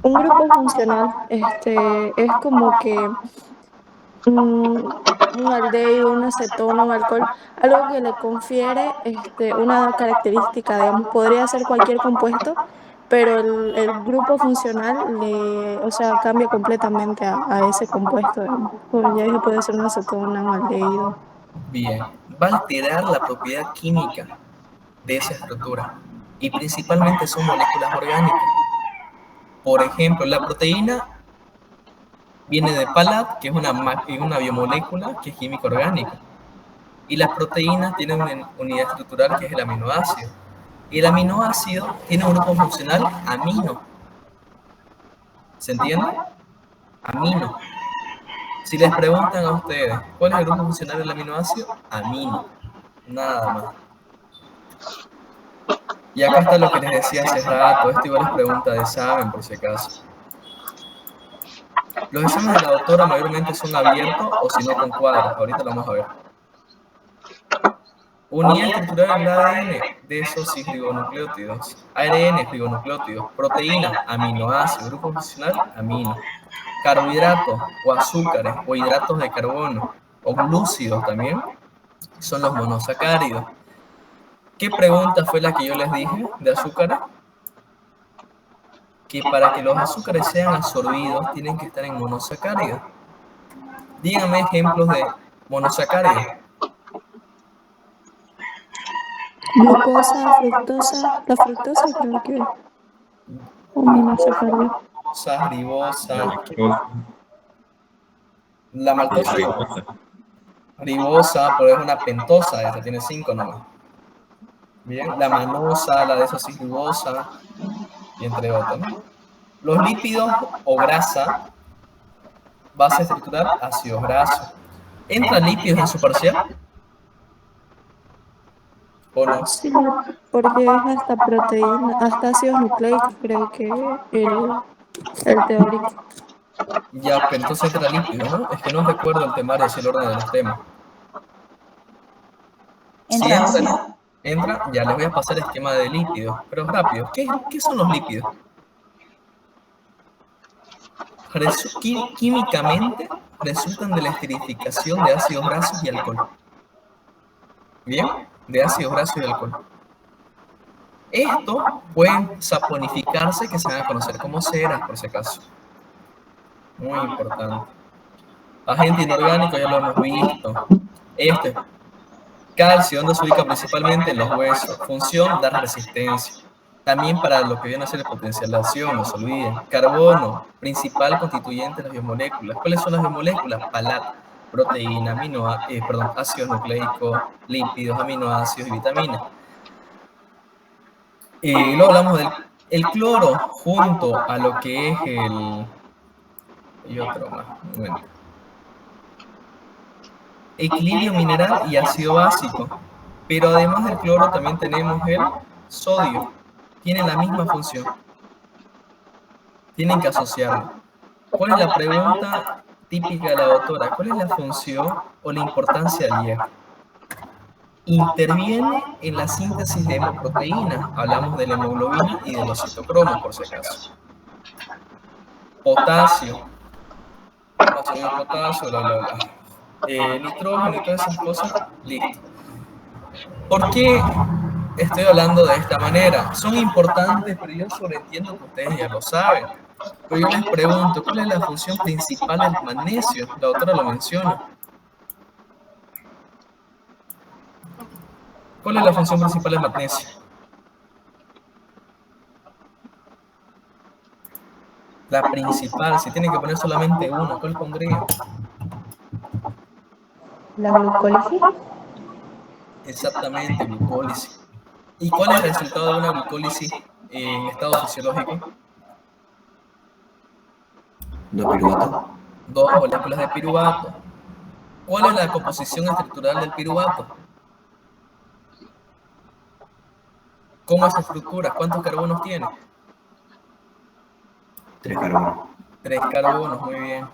un grupo funcional es como que un aldehído, una acetona, un alcohol, algo que le confiere una característica, digamos, podría ser cualquier compuesto, pero el grupo funcional o sea, cambia completamente a ese compuesto, digamos. Como ya dije, puede ser una acetona, un aldehído. Bien, va a alterar la propiedad química de esa estructura y principalmente son moléculas orgánicas. Por ejemplo, la proteína viene de PALAT, que es una biomolécula que es química orgánica. Y las proteínas tienen una unidad estructural que es el aminoácido. Y el aminoácido tiene un grupo funcional amino. ¿Se entiende? Amino. Si les preguntan a ustedes, ¿cuál es el grupo funcional del aminoácido? Amino. Nada más. Y acá está lo que les decía hace rato. Esto igual es pregunta de examen, por si acaso. Los exámenes de la doctora mayormente son abiertos o si no con cuadros. Ahorita lo vamos a ver. Unidad estructural del ADN, desoxirribonucleótidos. ARN, ribonucleótidos. Proteína, aminoácido. Grupo funcional, amino. Carbohidratos o azúcares o hidratos de carbono o glúcidos también son los monosacáridos. ¿Qué pregunta fue la que yo les dije de azúcares? Que para que los azúcares sean absorbidos tienen que estar en monosacáridos. Díganme ejemplos de monosacáridos. Glucosa, fructosa, la fructosa creo que es un monosacárido. Ribosa, Lactosa la y maltosa, ribosa. ribosa, pero es una pentosa, esa tiene 5 nomás. Bien, la manosa, la desoxirribosa, y entre otros, ¿no? Los lípidos o grasa, base estructural, ácidos grasos. ¿Entran lípidos en su parcial? ¿O no? Sí, porque es hasta proteína, hasta ácidos nucleicos, creo que el teórico. Ya, pero entonces entra lípido, ¿no? Es que no recuerdo el temario, es el orden de los temas. Si entra, ya les voy a pasar el esquema de lípidos, pero rápido. ¿Qué son los lípidos? Químicamente resultan de la esterificación de ácidos grasos y alcohol. ¿Bien? De ácidos grasos y alcohol. Estos pueden saponificarse, que se van a conocer como ceras, por si acaso. Muy importante. Agente inorgánico, ya lo hemos visto. Calcio, donde se ubica principalmente en los huesos. Función, dar resistencia. También para lo que viene a ser el potencial de acción, no se olviden. Carbono, principal constituyente de las biomoléculas. ¿Cuáles son las biomoléculas? PALAT, proteína, ácidos nucleicos, lípidos, aminoácidos y vitaminas. Luego hablamos del cloro junto a lo que es y otro más. Bueno. Equilibrio mineral y ácido básico. Pero además del cloro también tenemos el sodio. Tienen la misma función. Tienen que asociarlo. ¿Cuál es la pregunta típica de la doctora? ¿Cuál es la función o la importancia del hierro? Interviene en la síntesis de hemoproteínas. Hablamos de la hemoglobina y de los citocromos, por si acaso. Potasio. Potasio, nitrógeno y todas esas cosas. Listo. ¿Por qué estoy hablando de esta manera? Son importantes, pero yo sobreentiendo que ustedes ya lo saben. Pero yo les pregunto, ¿cuál es la función principal del magnesio? La doctora lo menciona. ¿Cuál es la función principal del magnesio? La principal, si tiene que poner solamente una, ¿cuál pondría? La glucólisis. Exactamente, glucólisis. ¿Y cuál es el resultado de una glucólisis en estado fisiológico? ¿No piruvato? 2 moléculas de piruvato. ¿Cuál es la composición estructural del piruvato? ¿Cómo es su estructura? ¿Cuántos carbonos tiene? 3 carbonos. 3 carbonos, muy bien.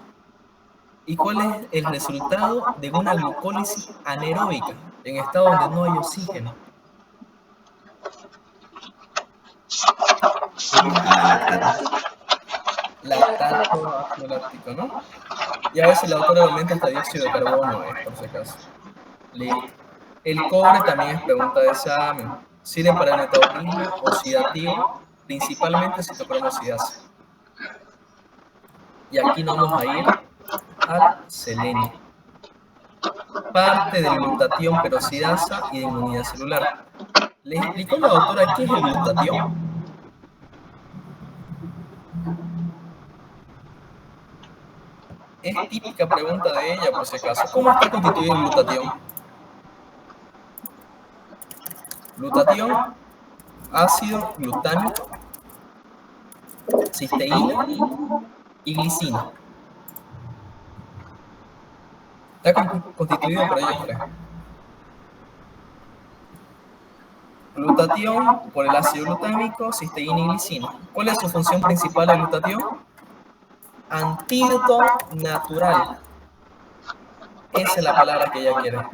¿Y cuál es el resultado de una glucólisis anaeróbica en estado donde no hay oxígeno? Lactato ácido láctico, ¿no? Y a veces la autora aumenta hasta dióxido de carbono, por si acaso. Listo. El cobre también es pregunta de examen. Sirve para el metabolismo oxidativo, principalmente citocromosidasa. Y aquí nos vamos a ir al selenio. Parte del glutatión peroxidasa y de inmunidad celular. ¿Le explicó la doctora qué es el glutatión? Es típica pregunta de ella, por si acaso. ¿Cómo está constituido el glutatión? glutatión, ácido glutámico, cisteína y glicina. Está constituido por ellos tres. Glutatión por el ácido glutámico, cisteína y glicina. ¿Cuál es su función principal de glutatión? Antídoto natural. Esa es la palabra que ella quiere.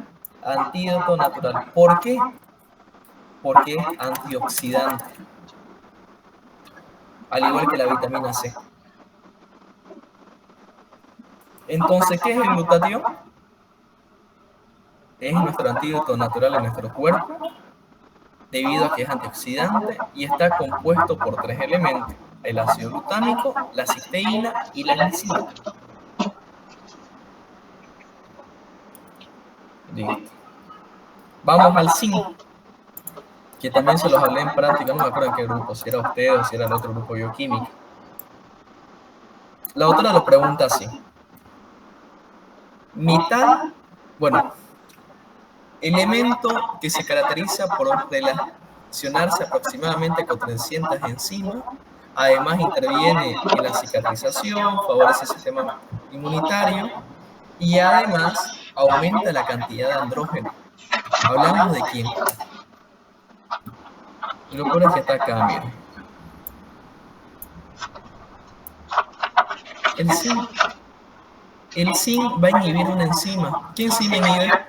Antídoto natural. ¿Por qué? Porque es antioxidante. Al igual que la vitamina C. Entonces, ¿qué es el glutatión? Es nuestro antídoto natural en nuestro cuerpo, debido a que es antioxidante y está compuesto por tres elementos: el ácido glutámico, la cisteína y la glicina. Listo. Vamos al zinc, que también se los hablé en práctica, no me acuerdo en qué grupo, si era usted o si era el otro grupo bioquímico. La autora lo pregunta así. Metal, bueno, elemento que se caracteriza por relacionarse aproximadamente con 300 enzimas, además interviene en la cicatrización, favorece el sistema inmunitario y además aumenta la cantidad de andrógeno. ¿Hablamos de quién? Y lo peor es que está acá, miren. El zinc. El zinc va a inhibir una enzima. ¿Qué enzima inhibe?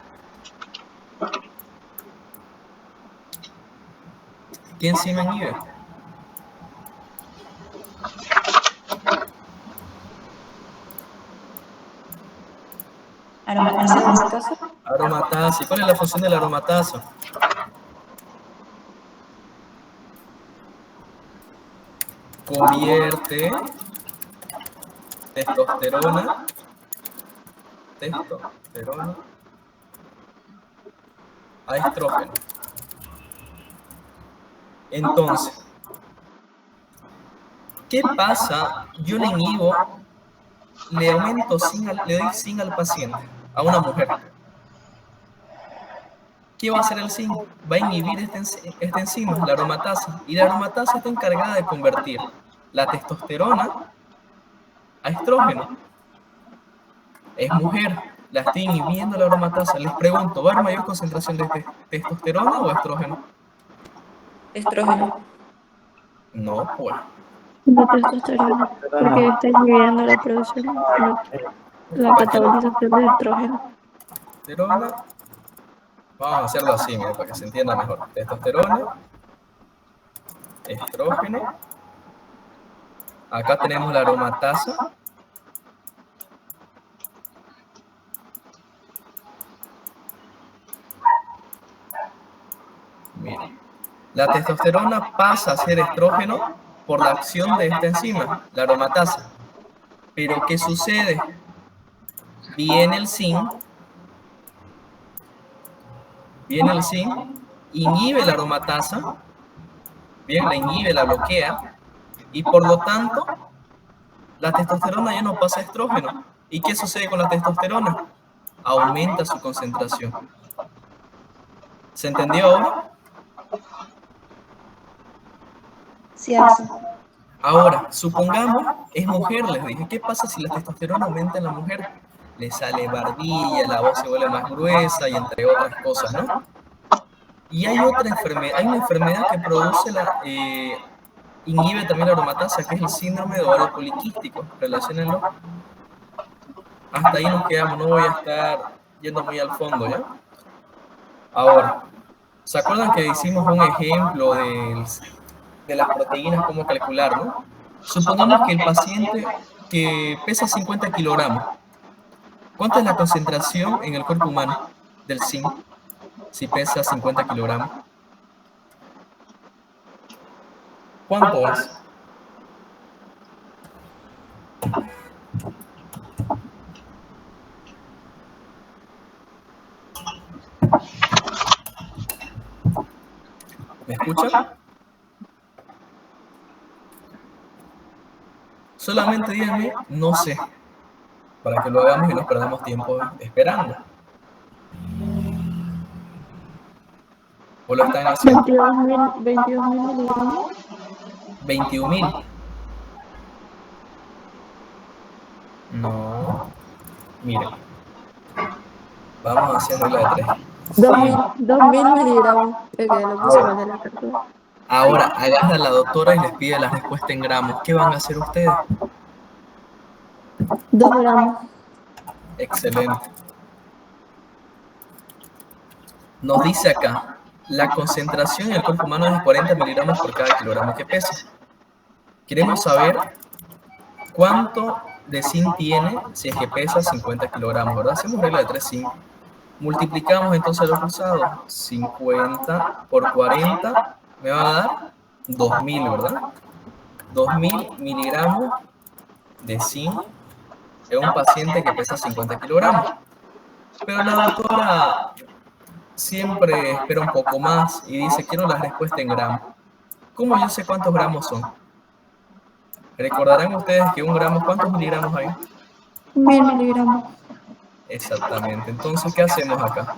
¿Qué enzima inhibe? ¿Aromatasa? Aromatasa. ¿Y cuál es la función de la aromatasa? Convierte testosterona a estrógeno. Entonces, ¿qué pasa? Yo le inhibo, le doy zinc al paciente, a una mujer. ¿Qué va a hacer el zinc? Va a inhibir esta enzima, la aromatasa. Y la aromatasa está encargada de convertir la testosterona a estrógeno. Es mujer, la estoy inhibiendo la aromatasa. Les pregunto, ¿va a haber mayor concentración de testosterona o estrógeno? Estrógeno. No, pues. De testosterona, porque está inhibiendo la producción, la catabolización de estrógeno. Testosterona. Vamos a hacerlo así, mira, para que se entienda mejor. Testosterona, estrógeno. Acá tenemos la aromatasa. Mira, la testosterona pasa a ser estrógeno por la acción de esta enzima, la aromatasa. Pero ¿qué sucede? Viene el zinc, inhibe la aromatasa, bien, la inhibe, la bloquea, y por lo tanto, la testosterona ya no pasa a estrógeno. ¿Y qué sucede con la testosterona? Aumenta su concentración. ¿Se entendió ahora? Sí, hace. Ahora, supongamos, es mujer, les dije, ¿qué pasa si la testosterona aumenta en la mujer? Le sale barbilla, la voz se vuelve más gruesa y entre otras cosas, ¿no? Y hay otra enfermedad, hay una enfermedad que produce inhibe también la aromatasa, que es el síndrome de ovario poliquístico. Relaciónenlo. Hasta ahí nos quedamos, no voy a estar yendo muy al fondo, ¿ya? Ahora, ¿se acuerdan que hicimos un ejemplo de las proteínas, cómo calcular, ¿no? Supongamos que el paciente que pesa 50 kilogramos, ¿cuánta es la concentración en el cuerpo humano del zinc si pesa 50 kilogramos? ¿Cuánto es? ¿Me escuchan? Solamente díganme, no sé, para que lo hagamos y no perdamos tiempo esperando. ¿O lo están haciendo? 22.000 miligramos. 21.000. No. Mira. Vamos a hacer regla de 3. 2.000 miligramos. Es que lo puse mal en la calculadora. Ahora agarra a la doctora y les pide la respuesta en gramos. ¿Qué van a hacer ustedes? 2 gramos. Excelente. Nos dice acá, la concentración en el cuerpo humano es de 40 miligramos por cada kilogramo que pesa. Queremos saber cuánto de zinc tiene si es que pesa 50 kilogramos, ¿verdad? Hacemos regla de 3 zinc. Multiplicamos entonces los cruzados. 50 por 40 me va a dar 2.000, ¿verdad? 2.000 miligramos de zinc en un paciente que pesa 50 kilogramos. Pero la doctora siempre espera un poco más y dice, quiero la respuesta en gramos. ¿Cómo yo sé cuántos gramos son? Recordarán ustedes que un gramo, ¿cuántos miligramos hay? 1.000 miligramos. Exactamente. Entonces, ¿qué hacemos acá?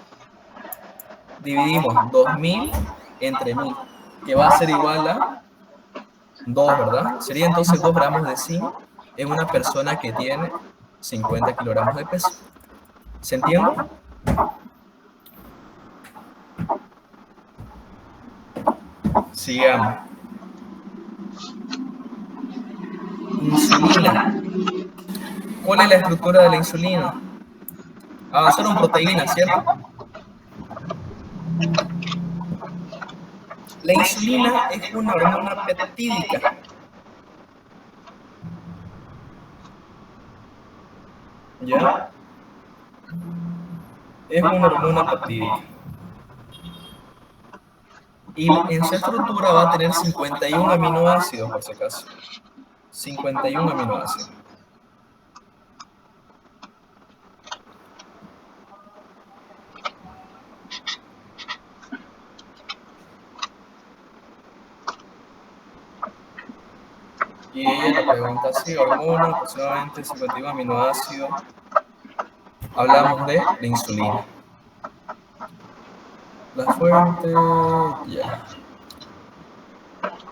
Dividimos 2.000 entre 1.000, que va a ser igual a 2, ¿verdad? Sería entonces 2 gramos de zinc en una persona que tiene 50 kilogramos de peso. ¿Se entiende? Sigamos. Insulina. ¿Cuál es la estructura de la insulina? Avanzaron proteínas, ¿cierto? La insulina es una hormona peptídica. ¿Ya? Es una hormona peptídica. Y en su estructura va a tener 51 aminoácidos, por si acaso. 51 aminoácidos. Y ella la pregunta así, hormona, aproximadamente 51 aminoácidos. Hablamos de la insulina. La fuente, ya.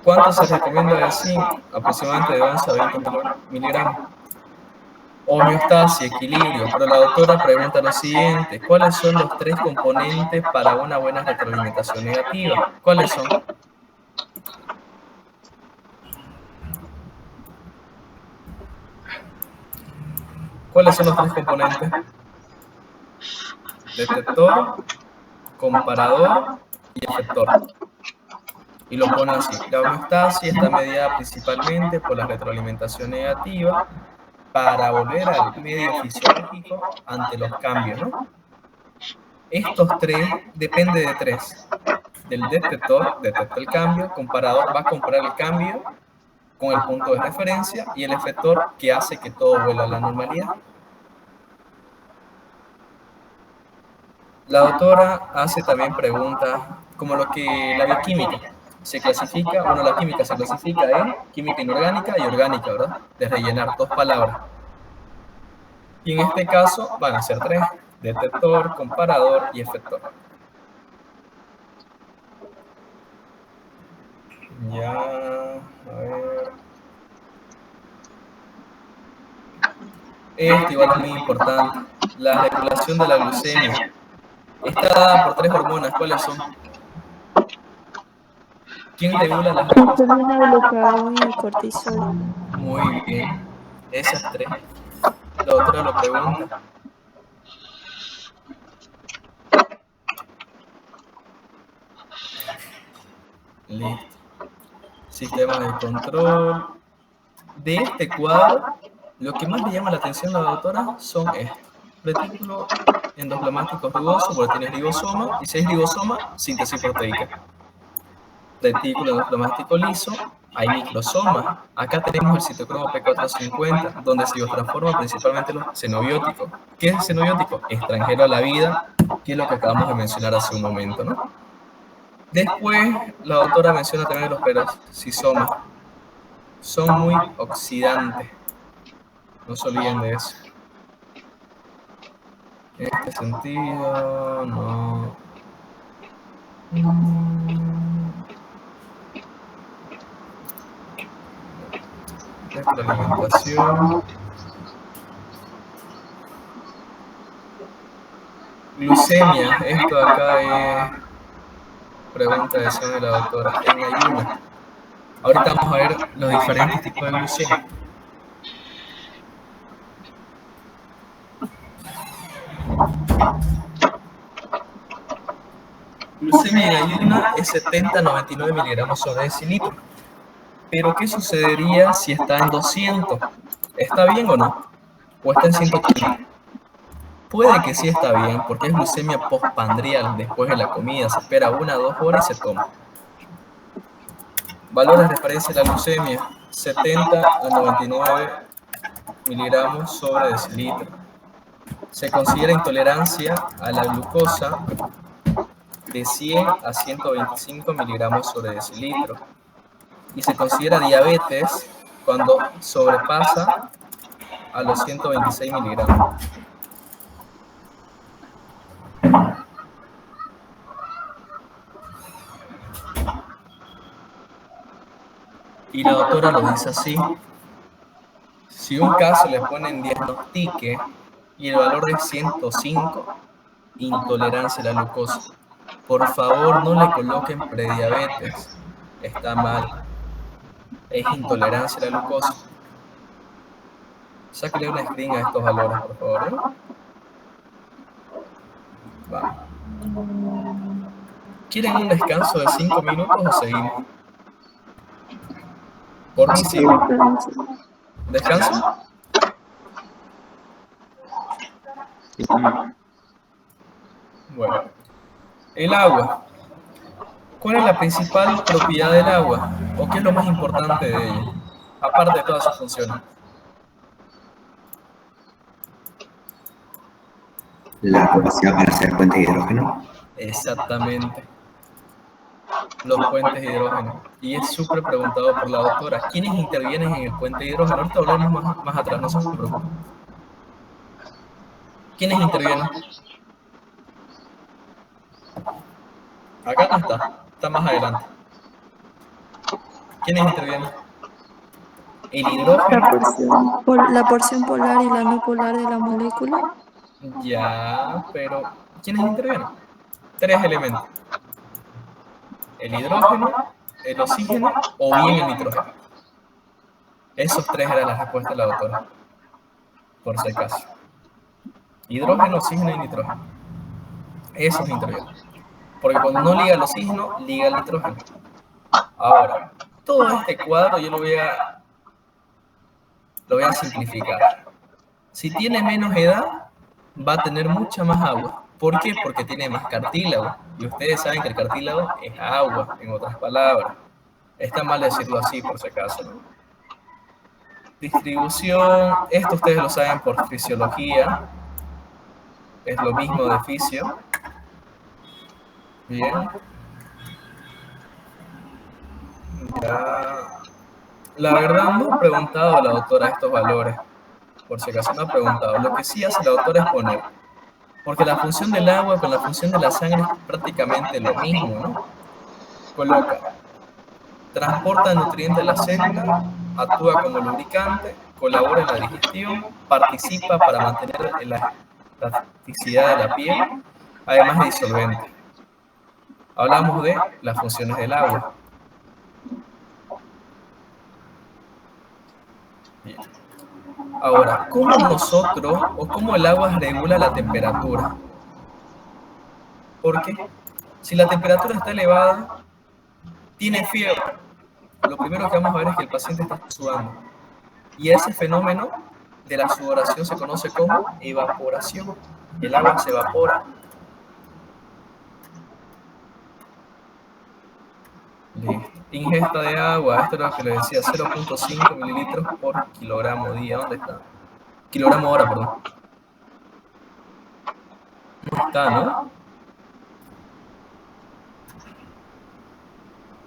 ¿Cuánto se recomienda de zinc? Aproximadamente de 11 a 20 miligramos. Homeostasis, equilibrio. Pero la doctora pregunta lo siguiente, ¿cuáles son los 3 componentes para una buena retroalimentación negativa? ¿Cuáles son? ¿Cuáles son los 3 componentes? Detector, comparador y efector. Y lo pone así. La homeostasis está mediada principalmente por la retroalimentación negativa para volver al medio fisiológico ante los cambios, ¿no? Estos 3 dependen de 3. Del detector, detecta el cambio, comparador va a comparar el cambio con el punto de referencia y el efector que hace que todo vuelva a la normalidad. La doctora hace también preguntas como lo que la bioquímica se clasifica, bueno, la química se clasifica en química inorgánica y orgánica, ¿verdad? De rellenar 2 palabras. Y en este caso van a ser 3, detector, comparador y efector. Ya, a ver. Esto igual es muy importante. La regulación de la glucemia está dada por 3 hormonas. ¿Cuáles son? ¿Quién regula las hormonas? Insulina, glucagón y cortisol. Muy bien. Esas 3. La doctora lo pregunta. Listo. Sistema de control. De este cuadro, lo que más le llama la atención a la doctora son estos. Retículo endoplasmático rugoso, porque tiene ribosoma, y si es ribosoma, síntesis proteica. Retículo endoplasmático liso, hay microsomas. Acá tenemos el citocromo P450, donde se transforman principalmente los xenobióticos. ¿Qué es xenobiótico? Extranjero a la vida, que es lo que acabamos de mencionar hace un momento, ¿no? Después, la doctora menciona también los peroxisomas. Son muy oxidantes. No se olviden de eso. En este sentido, no. Retroalimentación. Glucemia, esto de acá es pregunta de examen de la doctora. En ayuno. Ahorita vamos a ver los diferentes tipos de glucemia. Glucemia en ayuno es 70 a 99 miligramos sobre decilitro. Pero ¿qué sucedería si está en 200? ¿Está bien o no? ¿O está en 130? Puede que sí está bien, porque es glucemia postprandial. Después de la comida se espera 1 a 2 horas y se toma. Valores de referencia de la glucemia: 70 a 99 miligramos sobre decilitro. Se considera intolerancia a la glucosa de 100 a 125 miligramos sobre decilitro. Y se considera diabetes cuando sobrepasa a los 126 miligramos. Y la doctora lo dice así: si un caso le ponen diagnostique y el valor es 105, intolerancia a la glucosa, por favor no le coloquen prediabetes, está mal, es intolerancia a la glucosa. Sáquenle una screen a estos valores, por favor, ¿eh? Vamos. ¿Quieren un descanso de 5 minutos o seguimos? Por mí sí. ¿Descanso? Bueno. El agua. ¿Cuál es la principal propiedad del agua? ¿O qué es lo más importante de ella? Aparte de todas sus funciones. La capacidad para hacer puente de hidrógeno. Exactamente. Los puentes de hidrógeno. Y es súper preguntado por la doctora: ¿quiénes intervienen en el puente de hidrógeno? Ahorita hablamos más atrás, no se preocupen. ¿Quiénes intervienen? Acá no está más adelante. ¿Quiénes intervienen? El hidrógeno. La porción polar y la no polar de la molécula. Ya, pero ¿quiénes intervienen? 3 elementos: el hidrógeno, el oxígeno o bien el nitrógeno. Esos 3 eran las respuestas de la doctora, por si acaso. Hidrógeno, oxígeno y nitrógeno. Esos intervienen. Porque cuando no liga el oxígeno, liga el nitrógeno. Ahora, todo este cuadro yo lo voy a simplificar. Si tiene menos edad, va a tener mucha más agua. ¿Por qué? Porque tiene más cartílago. Y ustedes saben que el cartílago es agua, en otras palabras. Está mal decirlo así, por si acaso, ¿no? Distribución. Esto ustedes lo saben por fisiología. Es lo mismo de fisio. Bien. Ya. La verdad no he preguntado a la doctora estos valores. Por si acaso no he preguntado. Lo que sí hace la doctora es poner. Porque la función del agua con la función de la sangre es prácticamente lo mismo, ¿no? Coloca: transporta nutrientes a la célula, actúa como lubricante, colabora en la digestión, participa para mantener la elasticidad de la piel, además de disolvente. Hablamos de las funciones del agua. Bien. Ahora, ¿cómo nosotros o cómo el agua regula la temperatura? Porque si la temperatura está elevada, tiene fiebre, lo primero que vamos a ver es que el paciente está sudando. Y ese fenómeno de la sudoración se conoce como evaporación. El agua se evapora. Listo. Ingesta de agua, esto es lo que les decía, 0.5 mililitros por kilogramo día. ¿Dónde está? Kilogramo hora, perdón. No está, ¿no?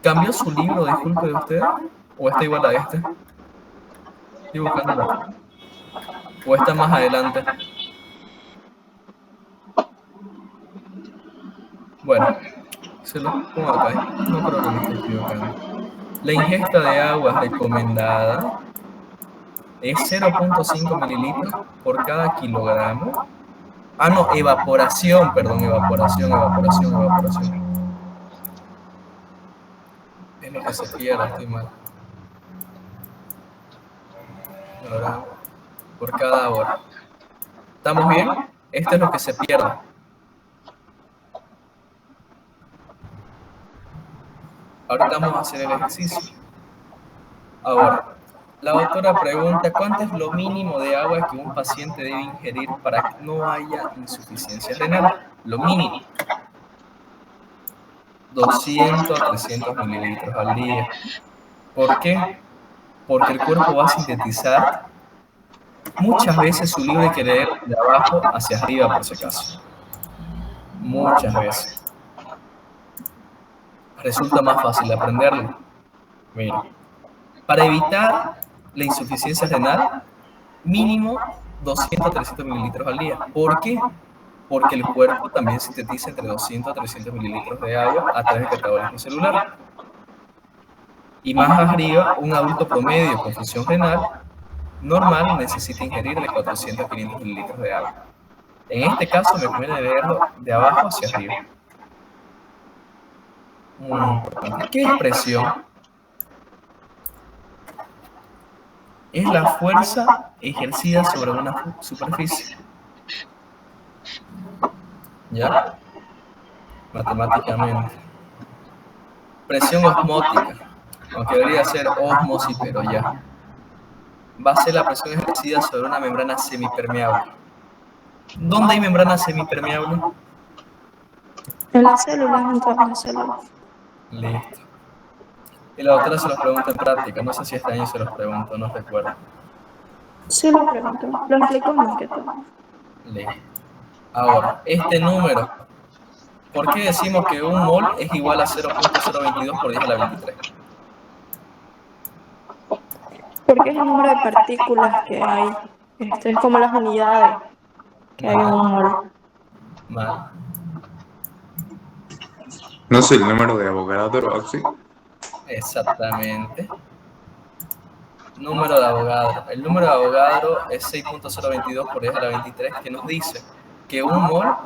¿Cambió su libro, disculpe, de usted? ¿O está igual a este? Estoy buscándolo. ¿O está más adelante? Bueno, Se lo pongo acá, no creo que me esté equivocando. La ingesta de agua recomendada es 0.5 mililitros por cada kilogramo. Ah, no, evaporación, perdón, evaporación. Es lo que se pierde, estoy mal. Ahora, por cada hora. ¿Estamos bien? Esto es lo que se pierde. Ahorita vamos a hacer el ejercicio. Ahora, la doctora pregunta, ¿cuánto es lo mínimo de agua que un paciente debe ingerir para que no haya insuficiencia renal? Lo mínimo. 200 a 300 mililitros al día. ¿Por qué? Porque el cuerpo va a sintetizar muchas veces su libre querer de abajo hacia arriba, por si acaso. Muchas veces. Resulta más fácil aprenderlo. Mira, para evitar la insuficiencia renal, mínimo 200 a 300 mililitros al día. ¿Por qué? Porque el cuerpo también sintetiza entre 200 a 300 mililitros de agua a través del catabolismo celular. Y más arriba, un adulto promedio con función renal normal necesita ingerir de 400 a 500 mililitros de agua. En este caso me conviene leerlo de abajo hacia arriba. Muy importante. ¿Qué es presión? Es la fuerza ejercida sobre una superficie. ¿Ya? Matemáticamente. Presión osmótica, aunque debería ser ósmosis, pero ya. Va a ser la presión ejercida sobre una membrana semipermeable. ¿Dónde hay membrana semipermeable? En las células, en todas las células. Listo. Y la doctora se los pregunta en práctica. No sé si este año se los pregunto, no recuerdo. Sí, lo pregunto. Lo explico más que todo. Listo. Ahora, este número. ¿Por qué decimos que un mol es igual a 0.022 por 10 a la 23? Porque es el número de partículas que hay. Es como las unidades que hay en un mol. Mal. No sé el número de Avogadro, así. Exactamente. Número de Avogadro. El número de Avogadro es 6.022 por 10 a la 23, que nos dice que un mol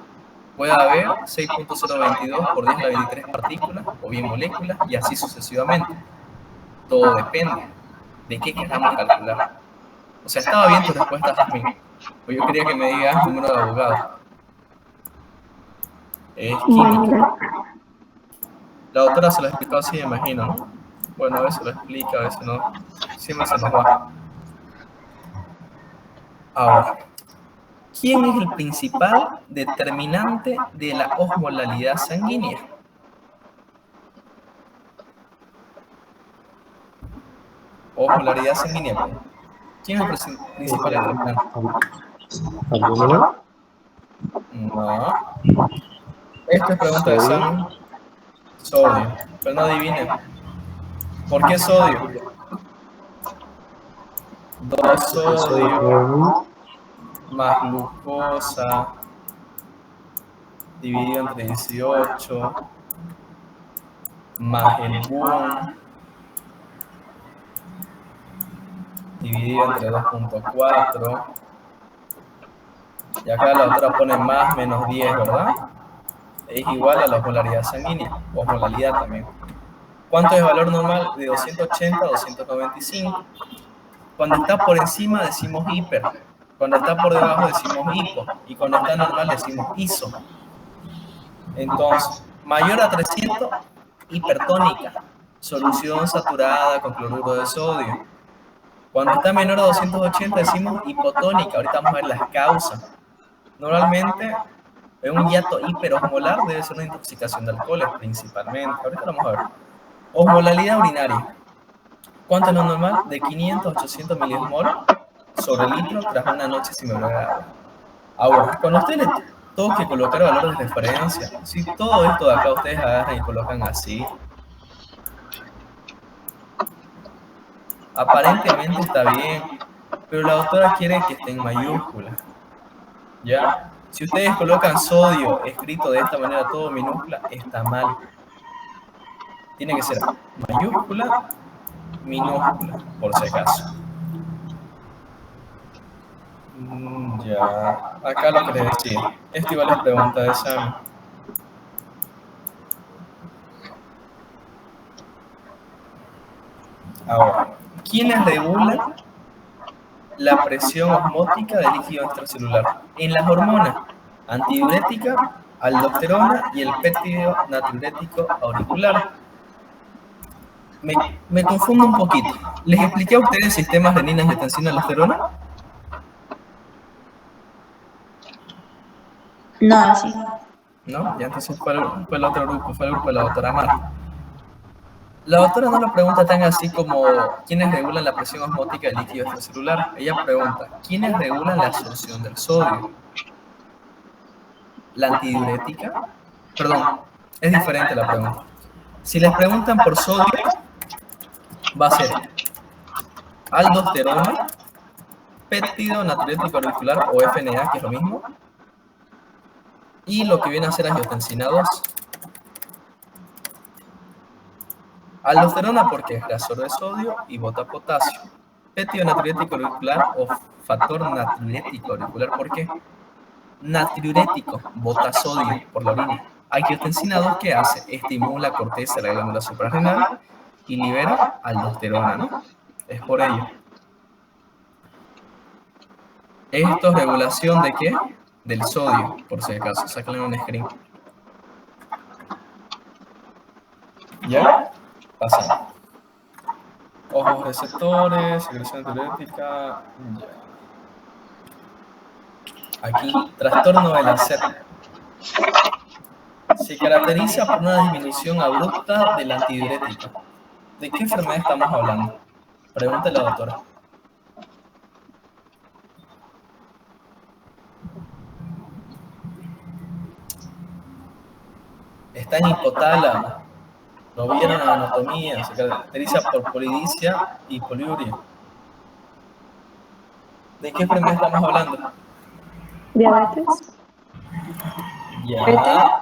puede haber 6.022 por 10 a la 23 partículas o bien moléculas y así sucesivamente. Todo depende de qué queramos calcular. O sea, estaba bien tu respuesta, Jasmine. Pues yo quería que me digas el número de Avogadro. Es química. La doctora se lo explicó así, me imagino, ¿no? Bueno, a veces lo explica, a veces no. Siempre se nos va. Ahora, ¿quién es el principal determinante de la osmolalidad sanguínea? Osmolalidad sanguínea. ¿Quién es el principal determinante? ¿Alumno? No. Esta es pregunta de examen. Sodio. Pero no adivinen. ¿Por qué sodio? 2 sodio más glucosa dividido entre 18 más el boom dividido entre 2.4 y acá la otra pone más menos 10, ¿verdad? Es igual a la osmolaridad sanguínea, osmolalidad también. ¿Cuánto es el valor normal? De 280 a 295. Cuando está por encima decimos hiper, cuando está por debajo decimos hipo y cuando está normal decimos iso. Entonces, mayor a 300, hipertónica, solución saturada con cloruro de sodio. Cuando está menor a 280 decimos hipotónica. Ahorita vamos a ver las causas. Normalmente, en un hiato hiperosmolar debe ser una intoxicación de alcoholes principalmente. Ahorita lo vamos a ver. Osmolalidad urinaria. ¿Cuánto es lo normal? De 500 a 800 milimol sobre litro tras una noche sin beber agua. Ahora, cuando usted le toque colocar valores de referencia, si todo esto de acá ustedes agarran y colocan así, aparentemente está bien, pero la doctora quiere que esté en mayúscula. ¿Ya? Si ustedes colocan sodio escrito de esta manera todo minúscula, está mal. Tiene que ser mayúscula, minúscula, por si acaso. Ya, acá lo que les decía. Esto igual es pregunta de examen. Ahora, ¿quiénes regulan la presión osmótica del líquido extracelular? En las hormonas antidiurética, aldosterona y el péptido natriurético auricular. Me confundo un poquito. ¿Les expliqué a ustedes sistemas renina, angiotensina, aldosterona? No, sí. ¿No? Ya entonces fue el otro grupo, fue el grupo de la doctora Marta. La doctora no lo pregunta tan así como ¿quiénes regulan la presión osmótica del líquido extracelular? Ella pregunta ¿quiénes regulan la absorción del sodio? ¿La antidiurética? Perdón, es diferente la pregunta. Si les preguntan por sodio, va a ser aldosterona, péptido natriurético auricular o FNA, que es lo mismo, y lo que viene a ser angiotensina 2. Aldosterona porque es grasor de sodio y bota potasio. Péptido natriurético auricular o factor natriurético auricular, ¿por qué? Natriurético, bota sodio por la orina. Angiotensina 2, ¿qué hace? Estimula la corteza de la glándula suprarrenal y libera aldosterona, ¿no? Es por ello. Esto es regulación de ¿qué? Del sodio, por si acaso. Sáquenle un screen. ¿Ya? Pasamos. Ojos receptores, secreción diurética. Ya. Aquí, trastorno de la sed. Se caracteriza por una disminución abrupta del antidiurético. ¿De qué enfermedad estamos hablando? Pregunta la doctora. Está en hipotálamo. ¿No vieron la anatomía? Se caracteriza por polidicea y poliuria. ¿De qué enfermedad estamos hablando? Diabetes. Ya.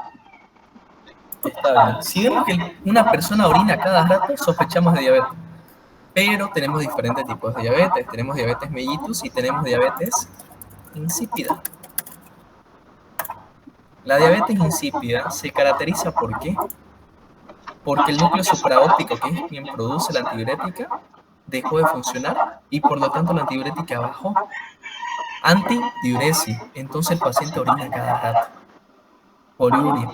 Está bien. Si vemos que una persona orina cada rato, sospechamos de diabetes. Pero tenemos diferentes tipos de diabetes. Tenemos diabetes mellitus y tenemos diabetes insípida. La diabetes insípida se caracteriza ¿por qué? Porque el núcleo supraóptico, que es quien produce la antidiurética, dejó de funcionar y por lo tanto la antidiurética bajó. Antidiuresis, entonces el paciente orina cada rato. Poliuria.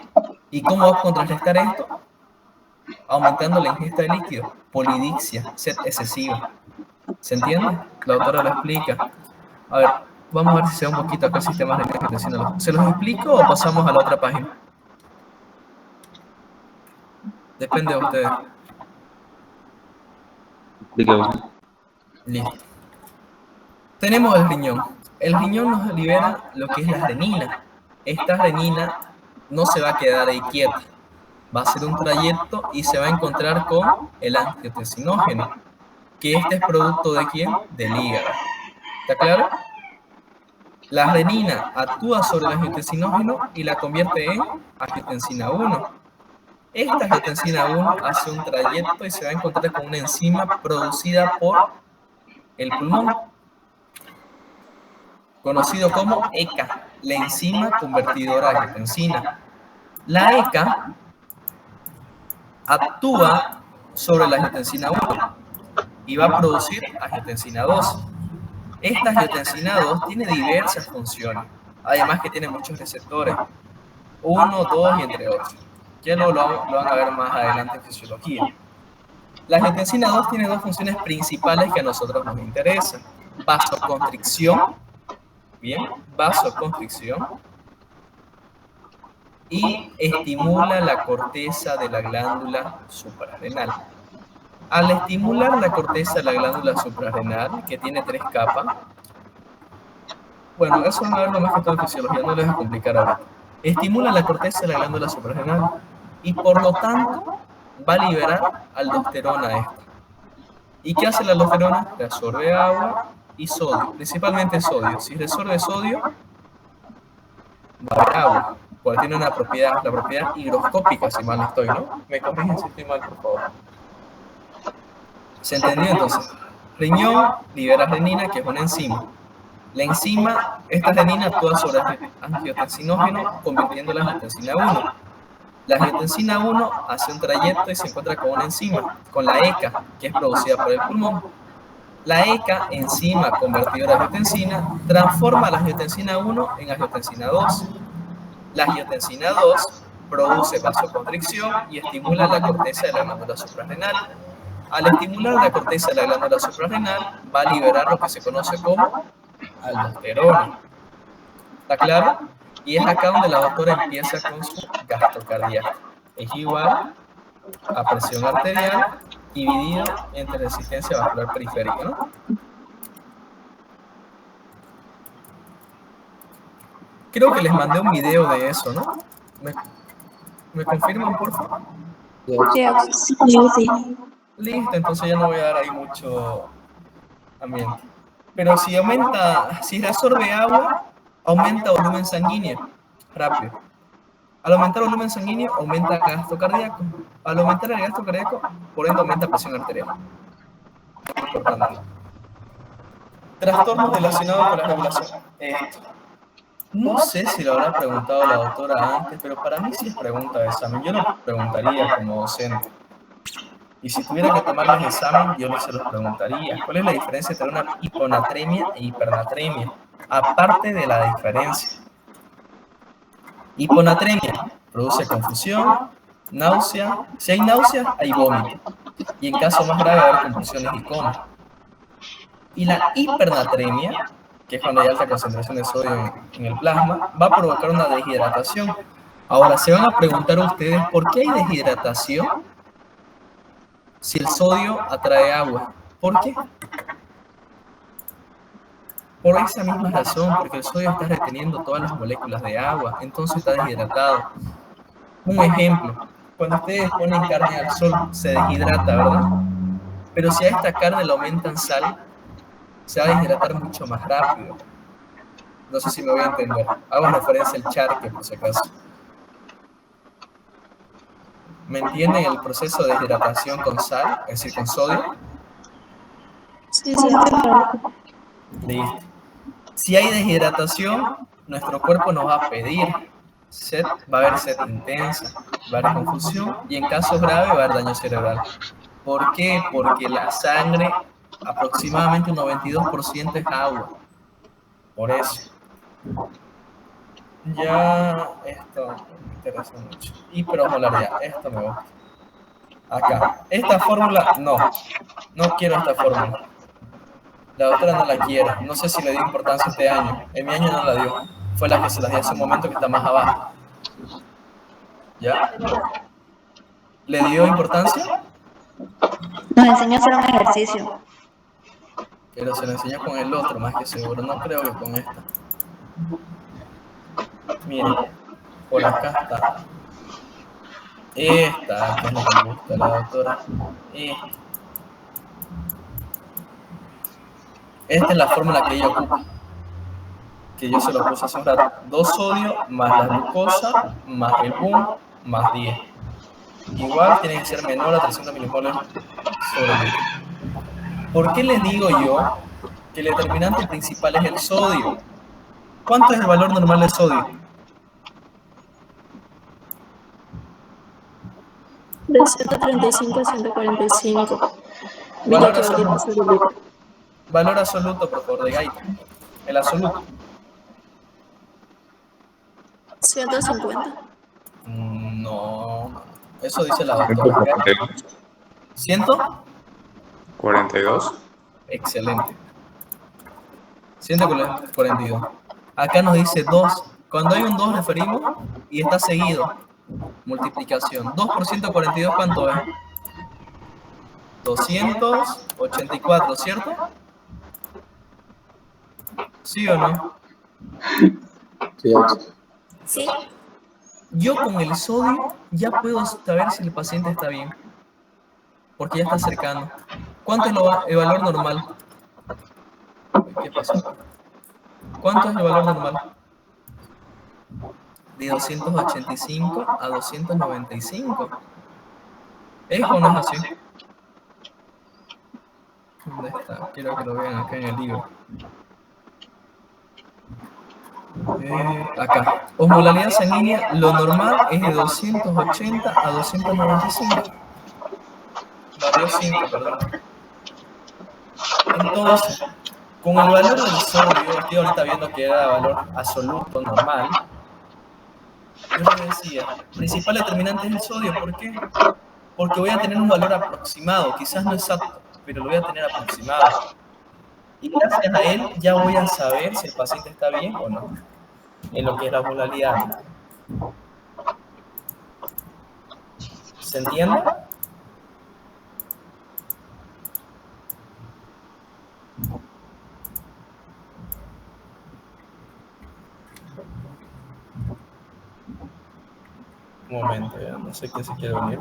¿Y cómo va a contrarrestar esto? Aumentando la ingesta de líquido. Polidicsia, sed excesiva. ¿Se entiende? La autora lo explica. A ver, vamos a ver si se ve un poquito acá el sistema de angiotensina. ¿Se los explico o pasamos a la otra página? Depende de ustedes. Listo. Tenemos el riñón. El riñón nos libera lo que es la renina. Esta renina no se va a quedar ahí quieta. Va a hacer un trayecto y se va a encontrar con el angiotensinógeno, que este es producto ¿de quién? Del hígado. ¿Está claro? La renina actúa sobre el angiotensinógeno y la convierte en angiotensina 1. Esta angiotensina 1 hace un trayecto y se va a encontrar con una enzima producida por el pulmón, conocido como ECA, la enzima convertidora de angiotensina. La ECA actúa sobre la angiotensina 1 y va a producir angiotensina 2. Esta angiotensina 2 tiene diversas funciones, además que tiene muchos receptores, 1, 2 y entre otros. Ya lo van a ver más adelante en fisiología. La angiotensina 2 tiene dos funciones principales que a nosotros nos interesan. Vasoconstricción, bien, vasoconstricción, y estimula la corteza de la glándula suprarrenal. Al estimular la corteza de la glándula suprarrenal, que tiene 3 capas, bueno, eso van a verlo más que todo en fisiología, no les voy a complicar ahora. Estimula la corteza de la glándula suprarrenal y por lo tanto va a liberar aldosterona esta. ¿Y qué hace la aldosterona? Reabsorbe agua y sodio, principalmente sodio. Si reabsorbe sodio, va a haber agua. porque tiene una propiedad, la propiedad higroscópica, si mal no estoy, ¿no? Me corrigen si estoy mal, por favor. ¿Se entendió entonces? Riñón libera renina, que es una enzima. La enzima, esta renina actúa sobre el angiotensinógeno, convirtiéndola en angiotensina 1. La angiotensina 1 hace un trayecto y se encuentra con una enzima, con la ECA, que es producida por el pulmón. La ECA, enzima convertidora de angiotensina, transforma la angiotensina 1 en angiotensina 2. La angiotensina 2 produce vasoconstricción y estimula la corteza de la glándula suprarrenal. Al estimular la corteza de la glándula suprarrenal, va a liberar lo que se conoce como aldosterona. ¿Está claro? Y es acá donde la doctora empieza con su gasto cardíaco. Es igual a presión arterial dividido entre resistencia vascular periférica, ¿no? Creo que les mandé un video de eso, ¿no? ¿Me confirman, por favor? Sí, Sí. Listo, entonces ya no voy a dar ahí mucho ambiente. Pero si aumenta, si reabsorbe agua, aumenta volumen sanguíneo rápido. Al aumentar volumen sanguíneo, aumenta el gasto cardíaco. Al aumentar el gasto cardíaco, por ende aumenta la presión arterial. Importante. Trastornos relacionados con la regulación. Esto. No sé si lo habrá preguntado la doctora antes, pero para mí sí es pregunta de examen. Yo lo preguntaría como docente. Y si tuviera que tomarles examen, yo no se los preguntaría. ¿Cuál es la diferencia entre una hiponatremia e hipernatremia? Aparte de la diferencia. Hiponatremia produce confusión, náusea. Si hay náusea, hay vómito. Y en caso más grave, haber convulsiones y coma. Y la hipernatremia, que es cuando hay alta concentración de sodio en el plasma, va a provocar una deshidratación. Ahora, se van a preguntar ustedes, ¿por qué hay deshidratación si el sodio atrae agua? ¿Por qué? Por esa misma razón, porque el sodio está reteniendo todas las moléculas de agua, entonces está deshidratado. Un ejemplo, cuando ustedes ponen carne al sol, se deshidrata, ¿verdad? Pero si a esta carne le aumentan sal, se va a deshidratar mucho más rápido. No sé si me voy a entender. Hago referencia al charque, por si acaso. ¿Me entienden el proceso de deshidratación con sal, es decir, con sodio? sí, Listo. Si hay deshidratación, nuestro cuerpo nos va a pedir sed, va a haber sed intensa, va a haber confusión y en casos graves va a haber daño cerebral. ¿Por qué? Porque la sangre, aproximadamente un 92% es agua. Por eso. Ya, esto me interesa mucho. Hiperosmolaridad, esto me gusta. Acá. Esta fórmula, no quiero esta fórmula. La doctora no la quiere. No sé si le dio importancia este año. En mi año no la dio. Fue la que se la dio hace un momento que está más abajo. ¿Ya? ¿Le dio importancia? Nos enseñó a hacer un ejercicio. Pero se lo enseñó con el otro, más que seguro. No creo que con esta. Miren, por acá está. Esta, que es lo que me gusta la doctora. Esta es la fórmula que ella ocupa. Que yo se lo puse hace un rato. 2 sodio más la glucosa más el BUN más 10. Igual tiene que ser menor a 300 milimoles sobre litro. ¿Por qué les digo yo que el determinante principal es el sodio? ¿Cuánto es el valor normal del sodio? de 135 a 145 Valor mililitros sobre litro. Valor absoluto, por favor, de Gaita. El absoluto. 150. No. Eso dice la doctora. 142. 100. 42. Excelente. 142. Acá nos dice 2. Cuando hay un 2 referimos y está seguido. Multiplicación. 2 por 142, ¿cuánto es? 284, ¿cierto? ¿Sí o no? Sí. Yo con el sodio ya puedo saber si el paciente está bien. Porque ya está cercano. ¿Cuánto es el valor normal? ¿Qué pasó? ¿Cuánto es el valor normal? de 285 a 295. ¿Es o no es así? ¿Dónde está? Quiero que lo vean acá en el libro. Acá. Osmolalidad sanguínea, lo normal es de 280 a 295. Varió 5, perdón. Entonces, con el valor del sodio, estoy ahorita viendo que era valor absoluto normal. Yo les decía, principal determinante es el sodio. ¿Por qué? Porque voy a tener un valor aproximado, quizás no exacto, pero lo voy a tener aproximado. Y gracias a él ya voy a saber si el paciente está bien o no, en lo que es la osmolalidad. ¿Se entiende? Un momento, ya no sé quién se quiere venir.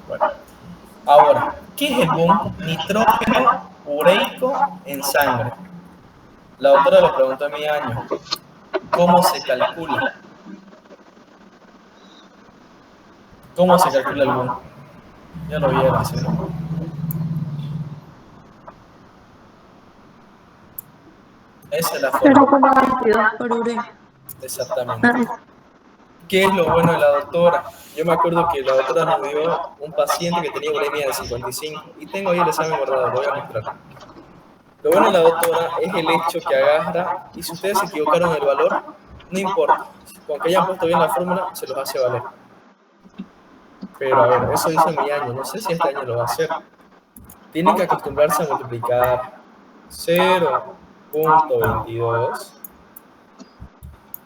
Bueno, ahora, ¿qué es el boom? Nitrógeno ureico en sangre. La doctora lo preguntó en mi año. ¿Cómo se calcula? ¿Cómo se calcula el boom? Ya lo vieron, ¿sí? Esa es la forma. 0,22 por urea. Exactamente. ¿Qué es lo bueno de la doctora? Yo me acuerdo que la doctora nos dio un paciente que tenía uremia de 55 y tengo ahí el examen guardado, lo voy a mostrar. Lo bueno de la doctora es el hecho que agarra, y si ustedes se equivocaron en el valor, no importa. Con que hayan puesto bien la fórmula, se los hace valer. Pero a ver, eso hizo en mi año, no sé si este año lo va a hacer. Tienen que acostumbrarse a multiplicar 0.22.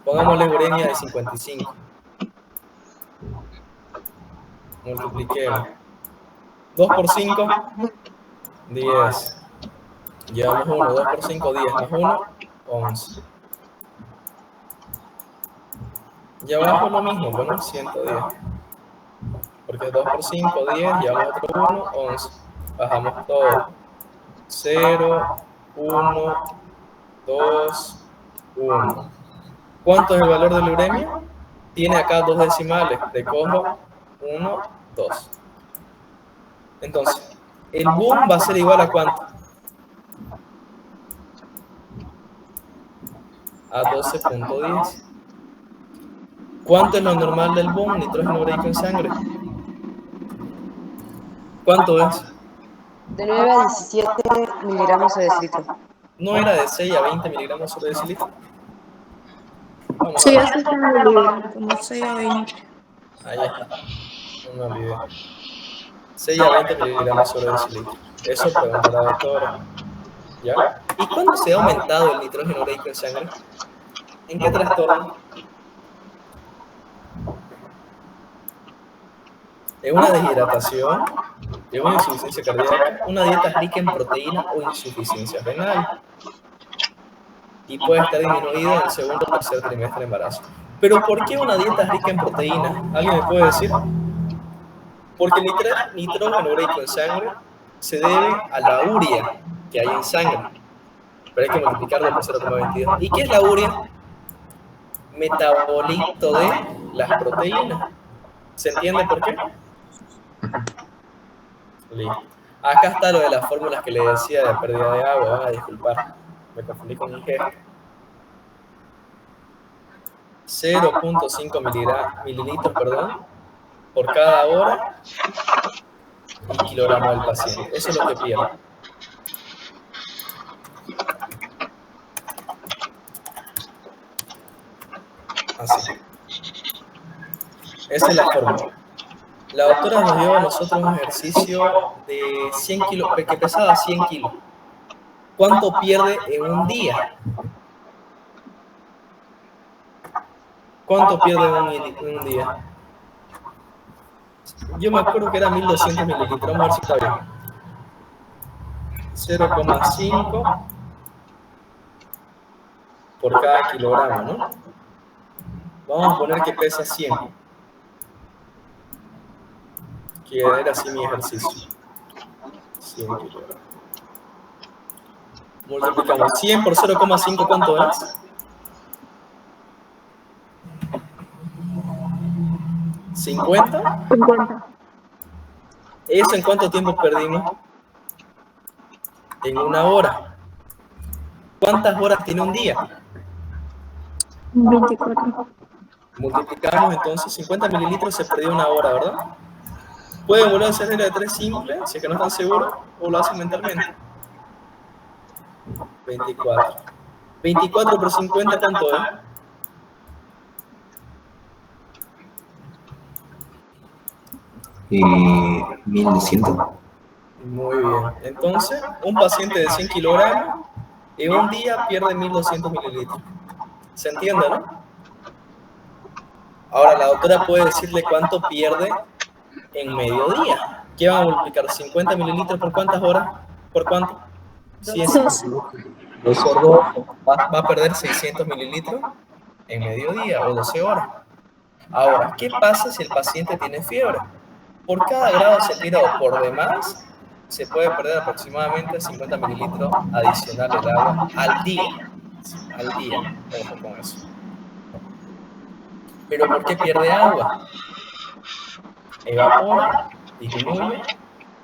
Pongámosle uremia de 55. Multipliquemos. 2 por 5, 10. Llevamos 1, 2 por 5, 10 más 1, 11. Y abajo lo mismo, bueno, 110. Porque 2 por 5, 10, llevamos otro 1, 11. Bajamos todo. 0, 1, 2, 1. ¿Cuánto es el valor de la uremia? Tiene acá dos decimales. Recojo 1, 2. Entonces, el boom va a ser igual a ¿cuánto? A 12.10. ¿Cuánto es lo normal del boom? Nitrógeno ureico en sangre. ¿Cuánto es? De 9 a 17 miligramos sobre decilitro. ¿No era de 6 a 20 miligramos sobre decilitro? Vamos Sí, a ver. así está en el libro, como 6 a 20. Ahí está. No me olvidé. 6 a 20 miligramos sobre decilitro. Eso pregunta la doctora. ¿Ya? ¿Y cuándo se ha aumentado el nitrógeno ureico en sangre? ¿En qué trastorno? ¿En una deshidratación? ¿En una insuficiencia cardíaca? ¿Una dieta rica en proteína o insuficiencia renal? Y puede estar disminuida en el segundo o tercer trimestre de embarazo. ¿Pero por qué una dieta rica en proteína? ¿Alguien me puede decir? Porque el nitrógeno ureico en sangre se debe a la urea que hay en sangre. Pero hay que multiplicarlo por 0,22. ¿Y qué es la urea? Metabolito de las proteínas. ¿Se entiende por qué? Listo. Acá está lo de las fórmulas que le decía de pérdida de agua. Van a disculpar, me confundí con un gesto. 0.5 mililitros, por cada hora y kilogramo del paciente. Eso es lo que pierde. Así. Esa es la fórmula. La doctora nos dio a nosotros un ejercicio de 100 kilos, que pesaba 100 kilos. ¿Cuánto pierde en un día? ¿Cuánto pierde en un día? Yo me acuerdo que era 1200 mililitros. Vamos a ver si está bien. 0,5 por cada kilogramo, ¿no? Vamos a poner que pesa 100. Que era así mi ejercicio. 100 kilogramos. Multiplicamos 100 por 0,5, ¿cuánto es? 50. 50. ¿Eso en cuánto tiempo perdimos? En 1 hora. ¿Cuántas horas tiene un día? 24. Multiplicamos entonces 50 mililitros, se perdió 1 hora, ¿verdad? Pueden volver a hacer regla de 3 simple, si es que no están seguros, o lo hacen mentalmente. 24. 24 por 50, ¿cuánto es? Y 1200. Muy bien. Entonces, un paciente de 100 kilogramos en un día pierde 1200 mililitros. ¿Se entiende, no? Ahora, la doctora puede decirle cuánto pierde en mediodía. ¿Qué va a multiplicar? ¿50 mililitros por cuántas horas? ¿Por cuánto? 100. 2 por 2 va a perder 600 mililitros en mediodía o 12 horas. Ahora, ¿qué pasa si el paciente tiene fiebre? Por cada grado centígrado por demás, se puede perder aproximadamente 50 mililitros adicionales de agua al día. Al día, ojo con eso. ¿Pero por qué pierde agua? Evapora, disminuye,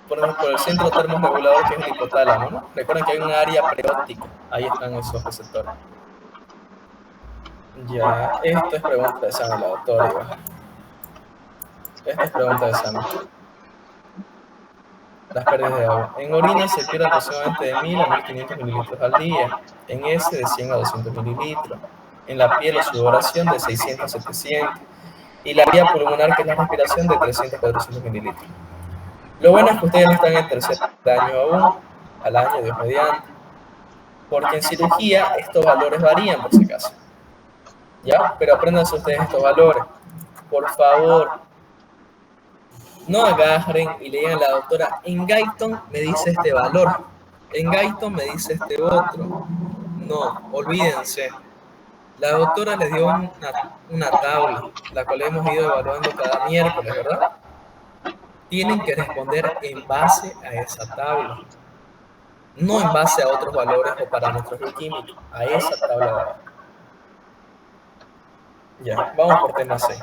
por el centro termorregulador que es el hipotálamo, ¿no? Recuerden que hay un área preóptica, ahí están esos receptores. Ya, esto es pregunta de examen, la doctora Iván. Esta es pregunta de examen. Las pérdidas de agua. En orina se pierde aproximadamente de 1000 a 1500 mililitros al día. En heces de 100 a 200 mililitros. En la piel o sudoración de 600 a 700. Y la vía pulmonar, que es la respiración, de 300 a 400 mililitros. Lo bueno es que ustedes no están en el tercer año aún, al año, Dios mediante. Porque en cirugía estos valores varían, por si acaso. ¿Ya? Pero apréndanse ustedes estos valores. Por favor. No agarren y le digan a la doctora, en Guyton me dice este valor, en Guyton me dice este otro. No, olvídense. La doctora les dio una tabla, la cual hemos ido evaluando cada miércoles, ¿verdad? Tienen que responder en base a esa tabla, no en base a otros valores o parámetros bioquímicos, a esa tabla de abajo. Ya, vamos por tema 6.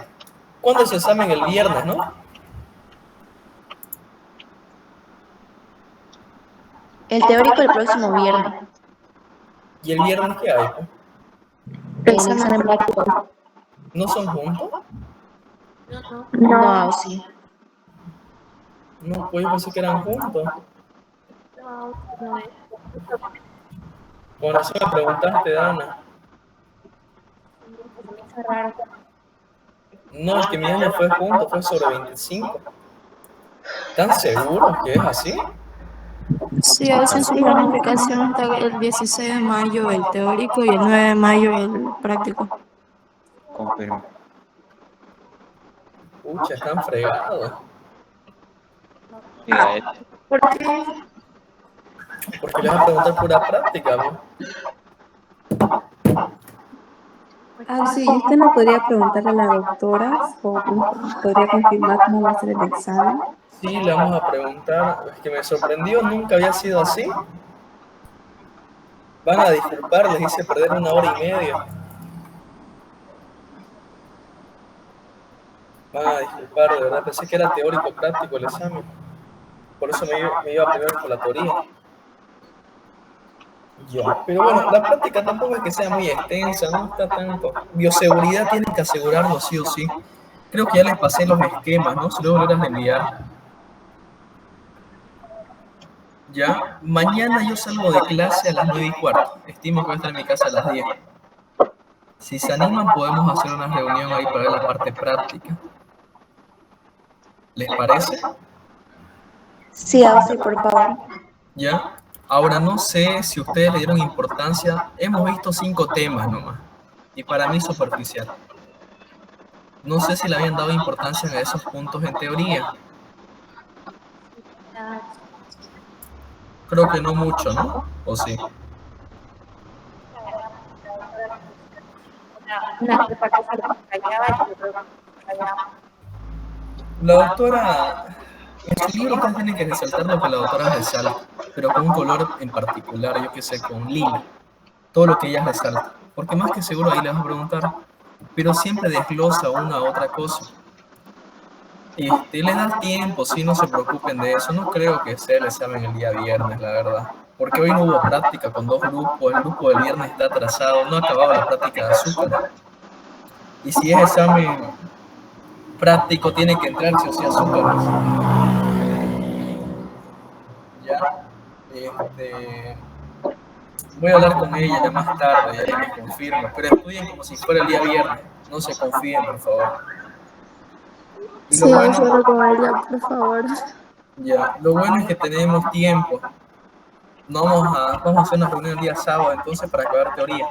¿Cuándo es su examen? El viernes, ¿no? El teórico el próximo viernes. ¿Y el viernes qué hay? El examen práctico. ¿No son juntos? No, sí. No, pues yo pensé que eran juntos. Con razón me preguntaste, Dana. No, el que mi año fue junto, fue sobre 25. ¿Están seguros que es así? Sí, a veces en su planificación está el 16 de mayo el teórico y el 9 de mayo el práctico. Confirmo. Pucha, están fregados. Mira, este. ¿Por qué? Porque les vas a preguntar pura práctica, ¿no? Ah, sí, ¿y usted no podría preguntarle a la doctora o podría confirmar cómo va a ser el examen? Sí, le vamos a preguntar. Es que me sorprendió, nunca había sido así. Van a disculpar, les hice perder 1 hora y media. Van a disculpar, de verdad, pensé que era teórico práctico el examen. Por eso me iba primero por la teoría. Ya, pero bueno, la práctica tampoco es que sea muy extensa, no está tanto. Bioseguridad tienen que asegurarlo sí o sí. Creo que ya les pasé los esquemas, ¿no? Si luego volverás a enviar. Ya, mañana yo salgo de clase a las 9:15. Estimo que voy a estar en mi casa a las 10. Si se animan, podemos hacer una reunión ahí para ver la parte práctica. ¿Les parece? Sí, sí, por favor. ¿Ya? Ahora no sé si ustedes le dieron importancia. Hemos visto 5 temas nomás. Y para mí superficial. No sé si le habían dado importancia a esos puntos en teoría. Creo que no mucho, ¿no? ¿O sí? La doctora En su libro ustedes tienen que resaltar lo que la doctora resalta, pero con un color en particular, yo que sé, con lila, todo lo que ella resalta, porque más que seguro ahí le vas a preguntar, pero siempre desglosa una u otra cosa. Les das tiempo, sí, no se preocupen de eso. No creo que sea el examen el día viernes, la verdad. Porque hoy no hubo práctica con dos grupos. El grupo del viernes está atrasado, no ha acabado la práctica de azúcar. Y si es examen práctico, tiene que entrar sí o sí azúcar. Ya, voy a hablar con ella más tarde, ya les confirmo. Pero estudien como si fuera el día viernes. No se confíen, por favor. Y lo Sí, bueno, solo con ella, por favor. ya, lo bueno es que tenemos tiempo. No vamos a hacer una reunión el día sábado entonces para acabar teoría.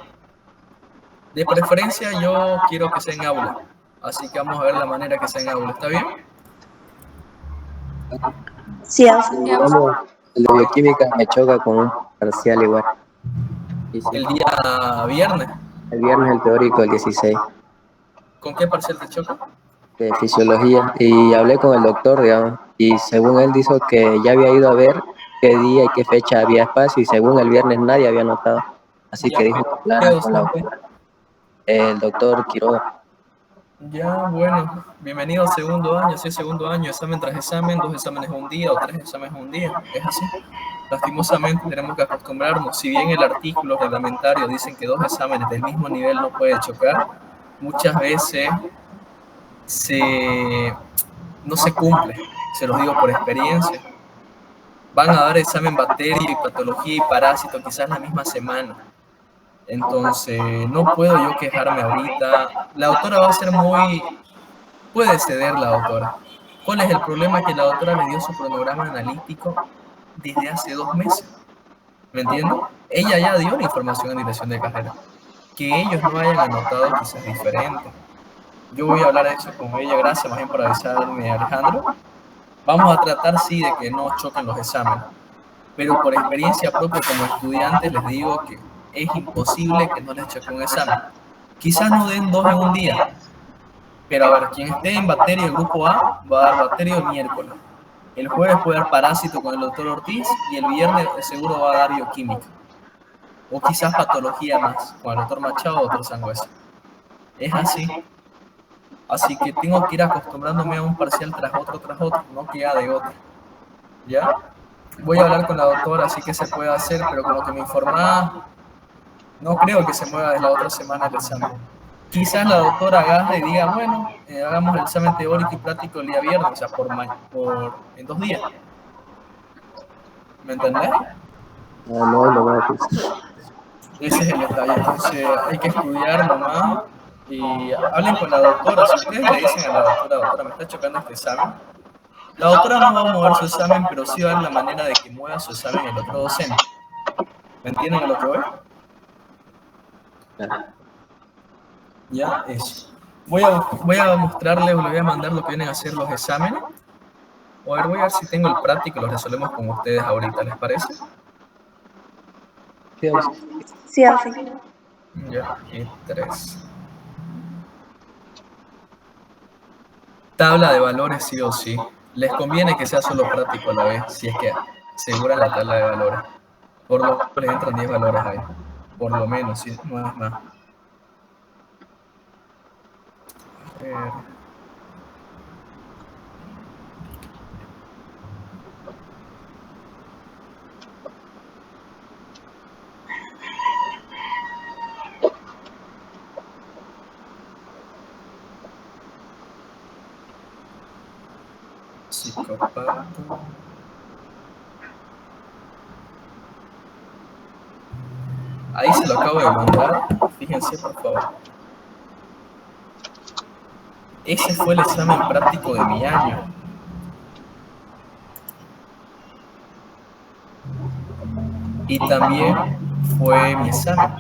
De preferencia yo quiero que sea en aula, así que vamos a ver la manera que sea en aula, ¿está bien? Sí, Alfie. Digamos, el de bioquímica me choca con un parcial igual. Y sí, El día viernes, el viernes el teórico, el 16, ¿con qué parcial te choca? de fisiología. Y hablé con el doctor, digamos, y según él dijo que ya había ido a ver qué día y qué fecha había espacio, y según el viernes nadie había anotado. Así Ya, que dijo que ¿qué hablara con la docente? el doctor Quiroga. Ya, bueno, bienvenido al segundo año, sí, segundo año, examen tras examen, 2 exámenes un día o 3 exámenes un día, es así. Lastimosamente tenemos que acostumbrarnos, si bien el artículo reglamentario dicen que 2 exámenes del mismo nivel no pueden chocar, muchas veces no se cumple, se los digo por experiencia. Van a dar examen bacteria y patología y parásito quizás la misma semana. Entonces, no puedo yo quejarme ahorita. La doctora va a ser puede ceder la doctora. ¿Cuál es el problema? Que la doctora le dio su cronograma analítico desde hace 2 meses. ¿Me entiendes? Ella ya dio la información en dirección de carrera. Que ellos no hayan anotado quizás diferente. Yo voy a hablar de eso con ella, gracias más bien por avisarme, Alejandro. Vamos a tratar, sí, de que no choquen los exámenes. Pero por experiencia propia como estudiante les digo que es imposible que no les choque un examen. Quizás no den 2 en un día, pero a ver, quien esté en bacteria el grupo A va a dar bacteria el miércoles. El jueves puede dar parásito con el doctor Ortiz y el viernes seguro va a dar bioquímica. O quizás patología más, con el doctor Machado o doctor Sangüesa. Es así. Así que tengo que ir acostumbrándome a un parcial tras otro, no queda de otro. ¿Ya? Voy a hablar con la doctora, así que se puede hacer, pero con lo que me informaba, no creo que se mueva de la otra semana el examen. Quizás la doctora agarre y diga, bueno, hagamos el examen teórico y práctico el día viernes, o sea, en 2 días. ¿Me entendés? No voy a decir. Ese es el detalle, entonces hay que estudiar nomás y hablen con la doctora. Si ustedes le dicen a la doctora, me está chocando este examen, la doctora no va a mover su examen, pero sí va a ver la manera de que mueva su examen el otro docente. ¿Me entienden a lo que voy? Ya, eso. Voy a mostrarles, les voy a mandar lo que vienen a hacer los exámenes. A ver, voy a ver si tengo el práctico y lo resolvemos con ustedes ahorita, ¿les parece? Sí, Alfie. Ya, aquí 3. Tabla de valores sí o sí. Les conviene que sea solo práctico a la vez, si es que aseguran la tabla de valores. Por lo menos les entran 10 valores ahí. Por lo menos, si no es más. A ver. Psicópata. Ahí se lo acabo de mandar. Fíjense, por favor. Ese fue el examen práctico de mi año. Y también fue mi examen.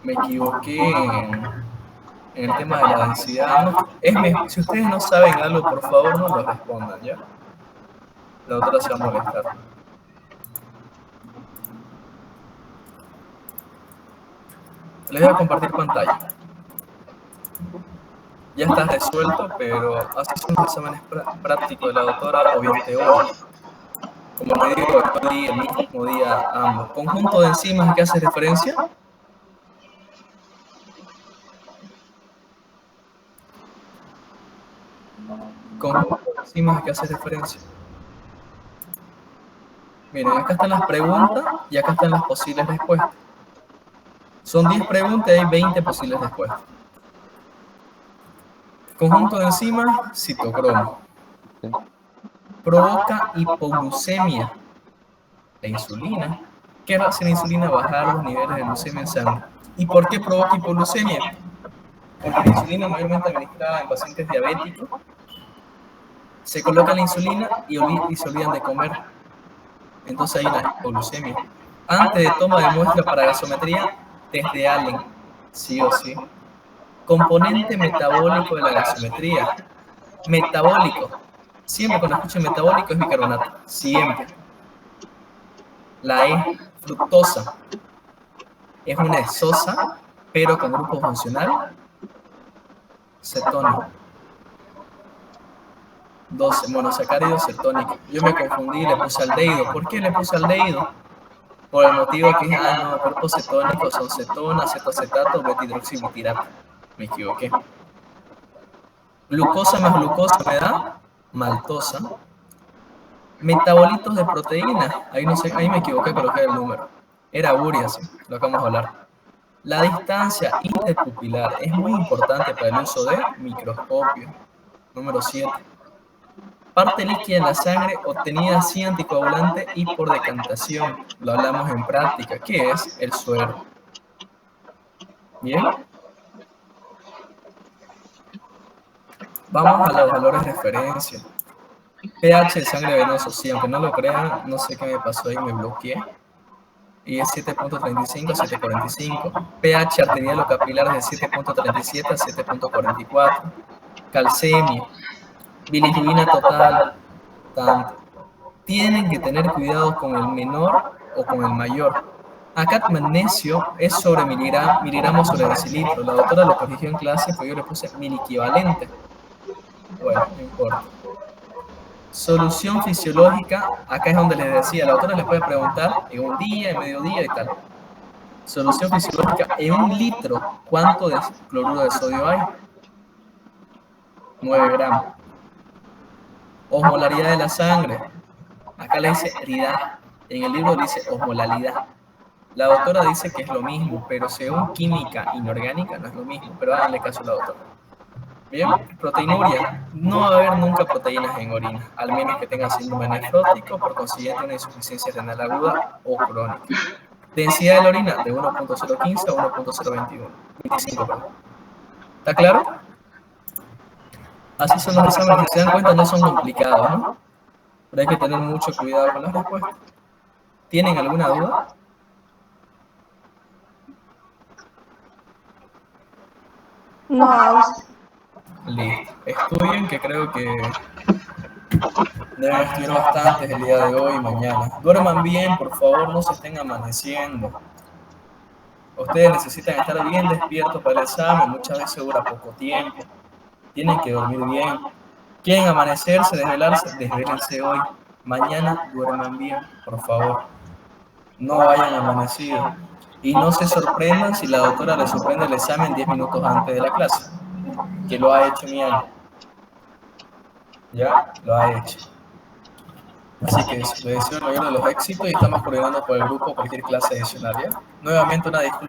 Me equivoqué en el tema de la densidad. No, si ustedes no saben algo, por favor, no lo respondan, ¿ya? La otra se va a molestar. Les voy a compartir pantalla. ya está resuelto, pero así son los exámenes prácticos de la doctora o bien teóricos. Como te digo, yo di el mismo día ambos. ¿Conjunto de enzimas a qué hace referencia? Conjunto de enzimas a qué hace referencia. Miren, acá están las preguntas y acá están las posibles respuestas. Son 10 preguntas y hay 20 posibles respuestas. Conjunto de enzimas, citocromo. Provoca hipoglucemia. La insulina. ¿Qué hace la insulina? Bajar los niveles de glucemia en sangre. ¿Y por qué provoca hipoglucemia? Porque la insulina, mayormente administrada en pacientes diabéticos, se coloca la insulina y se olvidan de comer. Entonces hay una hipoglucemia. Antes de toma de muestra para gasometría, test de Allen, sí o sí. Componente metabólico de la gasometría. Metabólico. Siempre cuando escuchen metabólico es bicarbonato. Siempre. La E, fructosa. Es una exosa, pero con grupo funcional. Cetónico. 12, monosacárido cetónico. Yo me confundí y le puse aldehído. ¿Por qué le puse aldehído? Por el motivo que no, cuerpos cetónicos son cetona, cetoacetato, beta-hidroxibutirato. Me equivoqué. Glucosa más glucosa me da maltosa. Metabolitos de proteínas. Ahí no sé, ahí me equivoqué, coloqué el número. Era urea, sí, lo acabamos de hablar. La distancia interpupilar es muy importante para el uso de microscopio. Número 7. Parte líquida en la sangre obtenida así anticoagulante y por decantación. Lo hablamos en práctica. ¿Qué es? El suero. ¿Bien? Vamos a los valores de referencia. pH de sangre venoso. Sí, aunque no lo crean, no sé qué me pasó ahí, me bloqueé. Y es 7.35 a 7.45. pH arterial o capilar de 7.37 a 7.44. Calcemia. Bilirrubina total, tanto. Tienen que tener cuidado con el menor o con el mayor. Acá magnesio es sobre miligramos sobre decilitro. La doctora lo corrigió en clase, pero yo le puse miliequivalente. Bueno, no importa. Solución fisiológica, acá es donde les decía, la doctora les puede preguntar en un día, en mediodía y tal. Solución fisiológica, en un litro, ¿cuánto de cloruro de sodio hay? 9 gramos. Osmolaridad de la sangre. Acá le dice ridad. En el libro dice osmolalidad. La doctora dice que es lo mismo, pero según química inorgánica no es lo mismo. Pero háganle caso a la doctora. Bien, proteinuria. No va a haber nunca proteínas en orina, al menos que tenga síndrome nefrótico, por consiguiente una insuficiencia renal aguda o crónica. Densidad de la orina de 1.015 a 1.025. ¿Está claro? Así son los exámenes, si se dan cuenta no son complicados, ¿no? Pero hay que tener mucho cuidado con las respuestas. ¿Tienen alguna duda? No. Listo. Estudien, que creo que deben estudiar bastantes el día de hoy y mañana. Duerman bien, por favor, no se estén amaneciendo. Ustedes necesitan estar bien despiertos para el examen, muchas veces dura poco tiempo. Tienen que dormir bien. ¿Quieren amanecerse, desvelarse? Desvélense hoy. Mañana duerman bien, por favor. No vayan amanecidos. Y no se sorprendan si la doctora les sorprende el examen 10 minutos antes de la clase. Que lo ha hecho mi año. Ya, lo ha hecho. Así que les deseo el mayor de los éxitos y estamos coordinando por el grupo cualquier clase adicional, ¿ya? Nuevamente una disculpa.